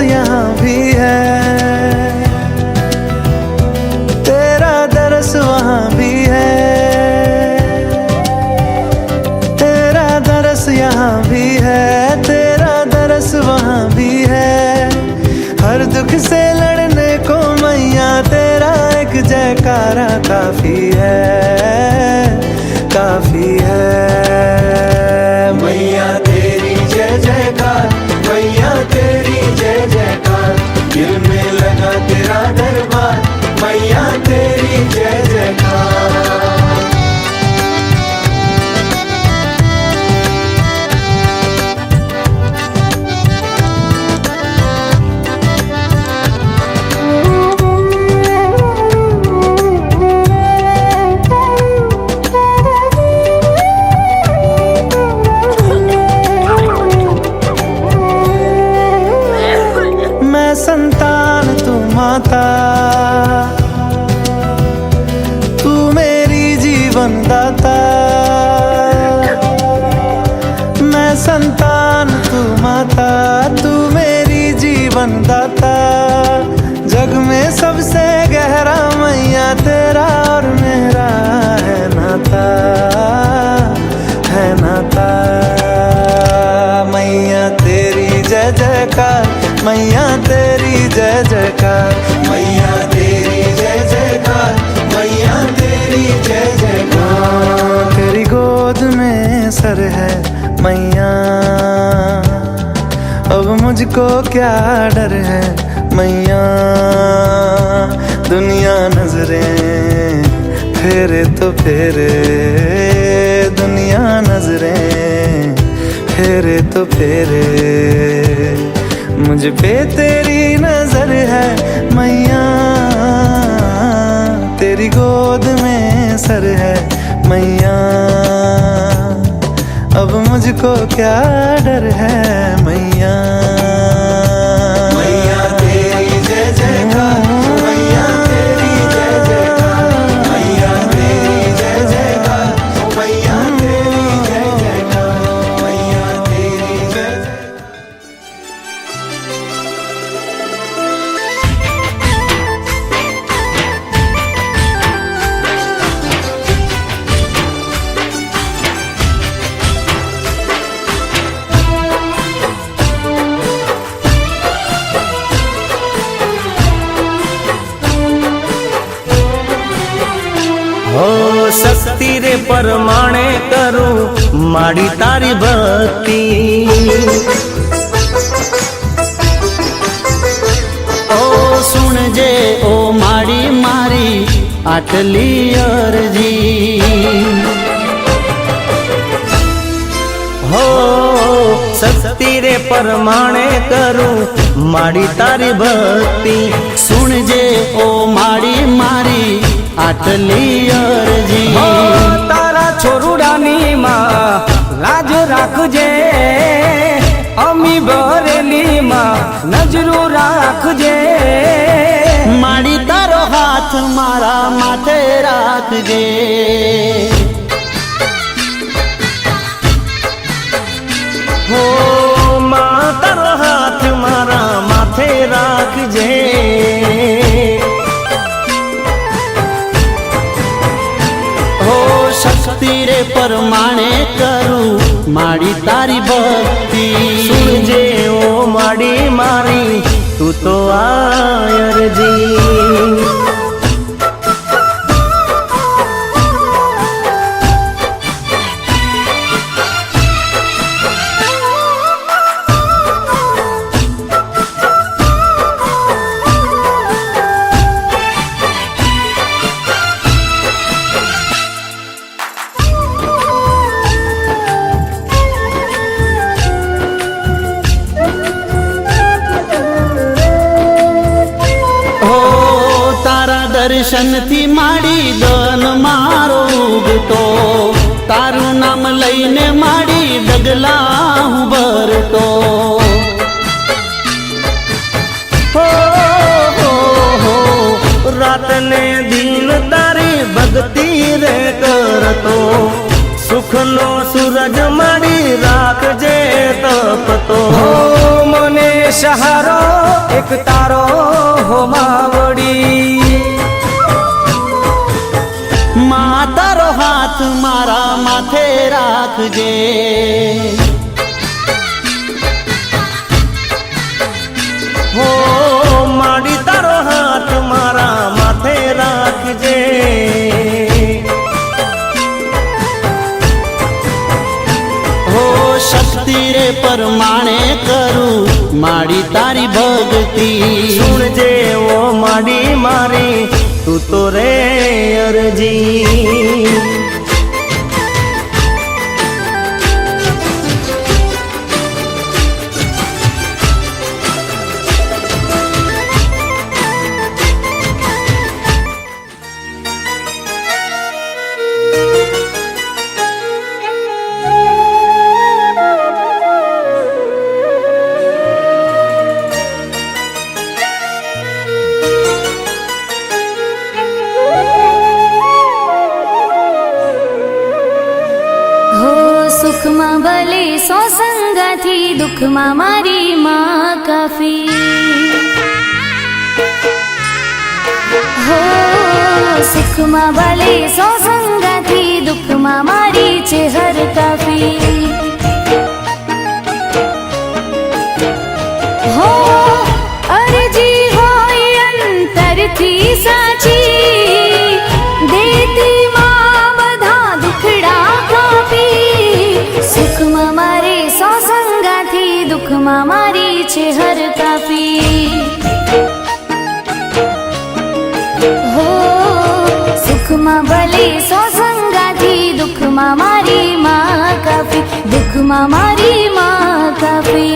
यहाँ भी है, तेरा दरस वहाँ भी है, तेरा दरस यहाँ भी है, तेरा दरस वहाँ भी है। हर दुख से लड़ने को मैया तेरा एक जयकारा काफी है, काफी है। मैया तेरी जय जयकार, मैया तेरी जय जयकार, दिल में लगा मैया तेरी जय जयकार, मैया तेरी जय जयकार, मैया तेरी जय जयकार। तेरी गोद में सर है मैया, अब मुझको क्या डर है मैया। दुनिया नजरें फेरे तो फेरे, दुनिया नजरें फेरे तो फेरे, मुझ पे तेरी नजर है मैया। तेरी गोद में सर है मैया, अब मुझको क्या डर है मैया। मैया तेरी जय जयकार, मैया तेरी जय जयकार, मैया तेरी जय जयकार, मैया तेरी जय जयकार, मैया तेरी जय जयकार। हो शक्ति रे परमाणे करूं माड़ी तारी भक्ति। ओ सुन जे ओ माड़ी मारी आटली अरजी। हो शक्ति रे परमाणे करूं माड़ी तारी भक्ति। सुन जे ओ माड़ी मारी आटली अरजी। तारा छोरुडानी मां लाज राखजे, अमी बरेली मां नजरू राखजे। माड़ी तारो हाथ मारा माथे राखजे। हो मां तारो हाथ मारा माथे राखजे। शक्ति रे परमाणे करूं माड़ी तारी भक्ति। सुनजे ओ माड़ी मारी तू तो आयर जी। दर्शन थी माड़ी दन मारो उगतो। तारू नाम लईने माड़ी डगला हूँ भरतो। हो रात ने दिन तारी भक्ति रे करतो। सुख नो सूरज माड़ी राखजे तपतो। मने सहारो एक तारो हो मावड़ी। तारो हाथ मारा माथे राखजे। हो माड़ी तारो हाथ मारा माथे राखजे। हो शक्ति रे परमाणे करूं माड़ी तारी भक्ति। सुन जे वो माड़ी मारी तू तो रे अरजी। સુખમાં ભલે સો સંગાથી, દુઃખમાં મારી માં કાફી। हो સુખમાં ભલે સો સંગાથી, દુઃખમાં મારી છે હર કાફી। हो સુખમાં મારે સો સંગાથી દુઃખમાં મારી છે હર કાફી હો સુખમાં ભલે સો સંગાથી દુઃખમાં મારી માં કાફી દુઃખમાં મારી માં કાફી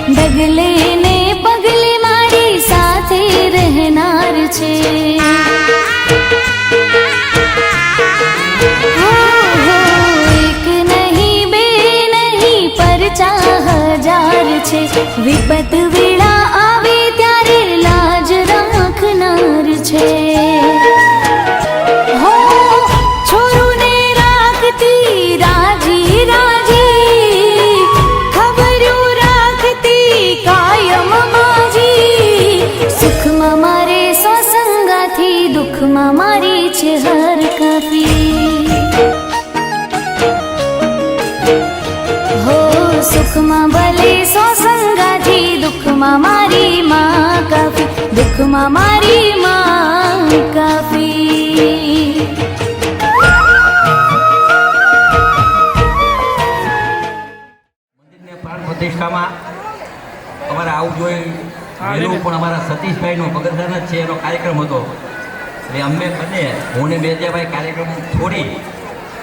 ડગલે ને પગલે મારી સાથે રહેનાર છે એક નહીં બે નહીં પર 4000 છે વિપત વેળા આવે ત્યારે લાજ રાખનાર છે હો છોરુને રાખતી રાજી રાજી ખબરું રાખતી કાયમ બાજી સુખમાં મારે સો સંગાથી દુઃખમાં મારી છે હર કાફી હો સુખમાં ભલે સો સંગાથી દુઃખમાં મારી માં કાફી દુઃખમાં મારી માં કાફી પ્રાણ પ્રતિષ્ઠામાં અમારે આવું જોઈએ વહેલું પણ અમારા સતીશભાઈનો પગરદાન જ છે એનો કાર્યક્રમ હતો એટલે અમે બંને હું ને બેજાભાઈ કાર્યક્રમ છોડી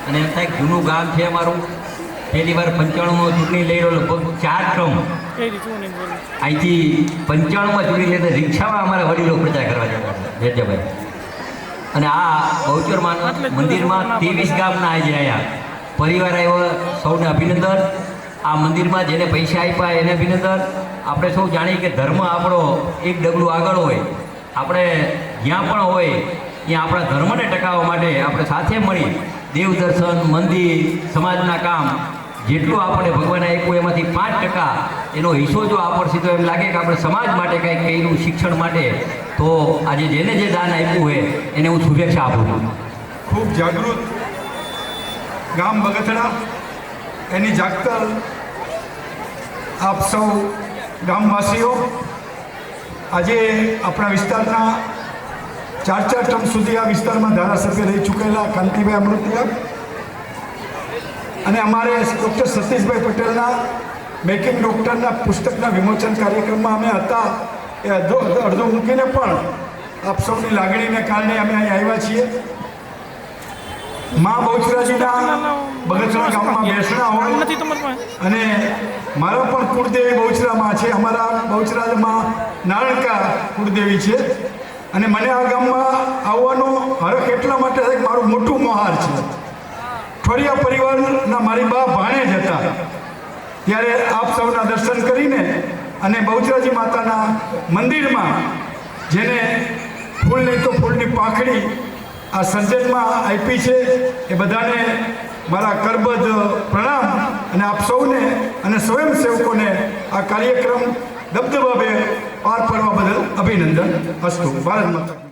અને એમ થાય જૂનું ગામ છે અમારું પહેલી વાર 95માં ચૂંટણી લઈ રહ્યો લગભગ 4 ટર્મ અહીંથી 95માં ચૂંટણી લઈને રિક્ષામાં અમારા વડીલો પ્રચાર કરવા જતા બેજાભાઈ અને આ બહુચર મંદિરમાં 23 ગામના આજે આવ્યા પરિવાર આવ્યો સૌને અભિનંદન આ મંદિરમાં જેને પૈસા આપ્યા એને અભિનંદન આપણે સૌ જાણીએ કે ધર્મ આપણો એક ડગલું આગળ હોય આપણે જ્યાં પણ હોય ત્યાં આપણા ધર્મને ટકાવવા માટે આપણે સાથે મળી દેવ દર્શન મંદિર સમાજના કામ જેટલું આપણે ભગવાને આપ્યું એમાંથી 5% એનો હિસ્સો જો આપશે તો એમ લાગે કે આપણે સમાજ માટે કંઈક કર્યું શિક્ષણ માટે તો આજે જેને જે દાન આપ્યું હોય એને હું શુભેચ્છા આપું છું ખૂબ જાગૃત ગામ બગથડા એની જાગતર આપ સૌ ગામવાસીઓ આજે આપણા વિસ્તારના 4 ટર્મ સુધી આ વિસ્તારમાં ધારાસભ્ય રહી ચૂકેલા કાંતિભાઈ અમૃતિયા અને અમારે ડૉક્ટર સતીશભાઈ પટેલના મેકિંગ ડૉક્ટરના પુસ્તકના વિમોચન કાર્યક્રમમાં અમે હતા એ અડધો મૂકીને પણ આપ સૌની લાગણીને કારણે અમે અહીં આવ્યા છીએ મા બહુચરાજીના બગસરા ગામમાં બેસણા હોય અને મારા પણ કુળદેવી બહુચરામાં છે અમારા બહુચરામાં નારણકા કુળદેવી છે અને મને આ ગામમાં આવવાનો હરખ એટલા માટે છે કે મારું મોટું મોહાર છે ઠોરિયા પરિવારના મારી બા ભાણેજ હતા ત્યારે આપ સૌના દર્શન કરીને અને બહુચરાજી માતાના મંદિરમાં જેને ફૂલ નહીં તો ફૂલની પાંખડી આ સર્જનમાં આપી છે એ બધાને મારા કરબદ્ધ પ્રણામ અને આપ સૌને અને સ્વયંસેવકોને આ કાર્યક્રમ દબદબાભેર પાર પાડવા બદલ અભિનંદન અસ્તુ ભારત માતા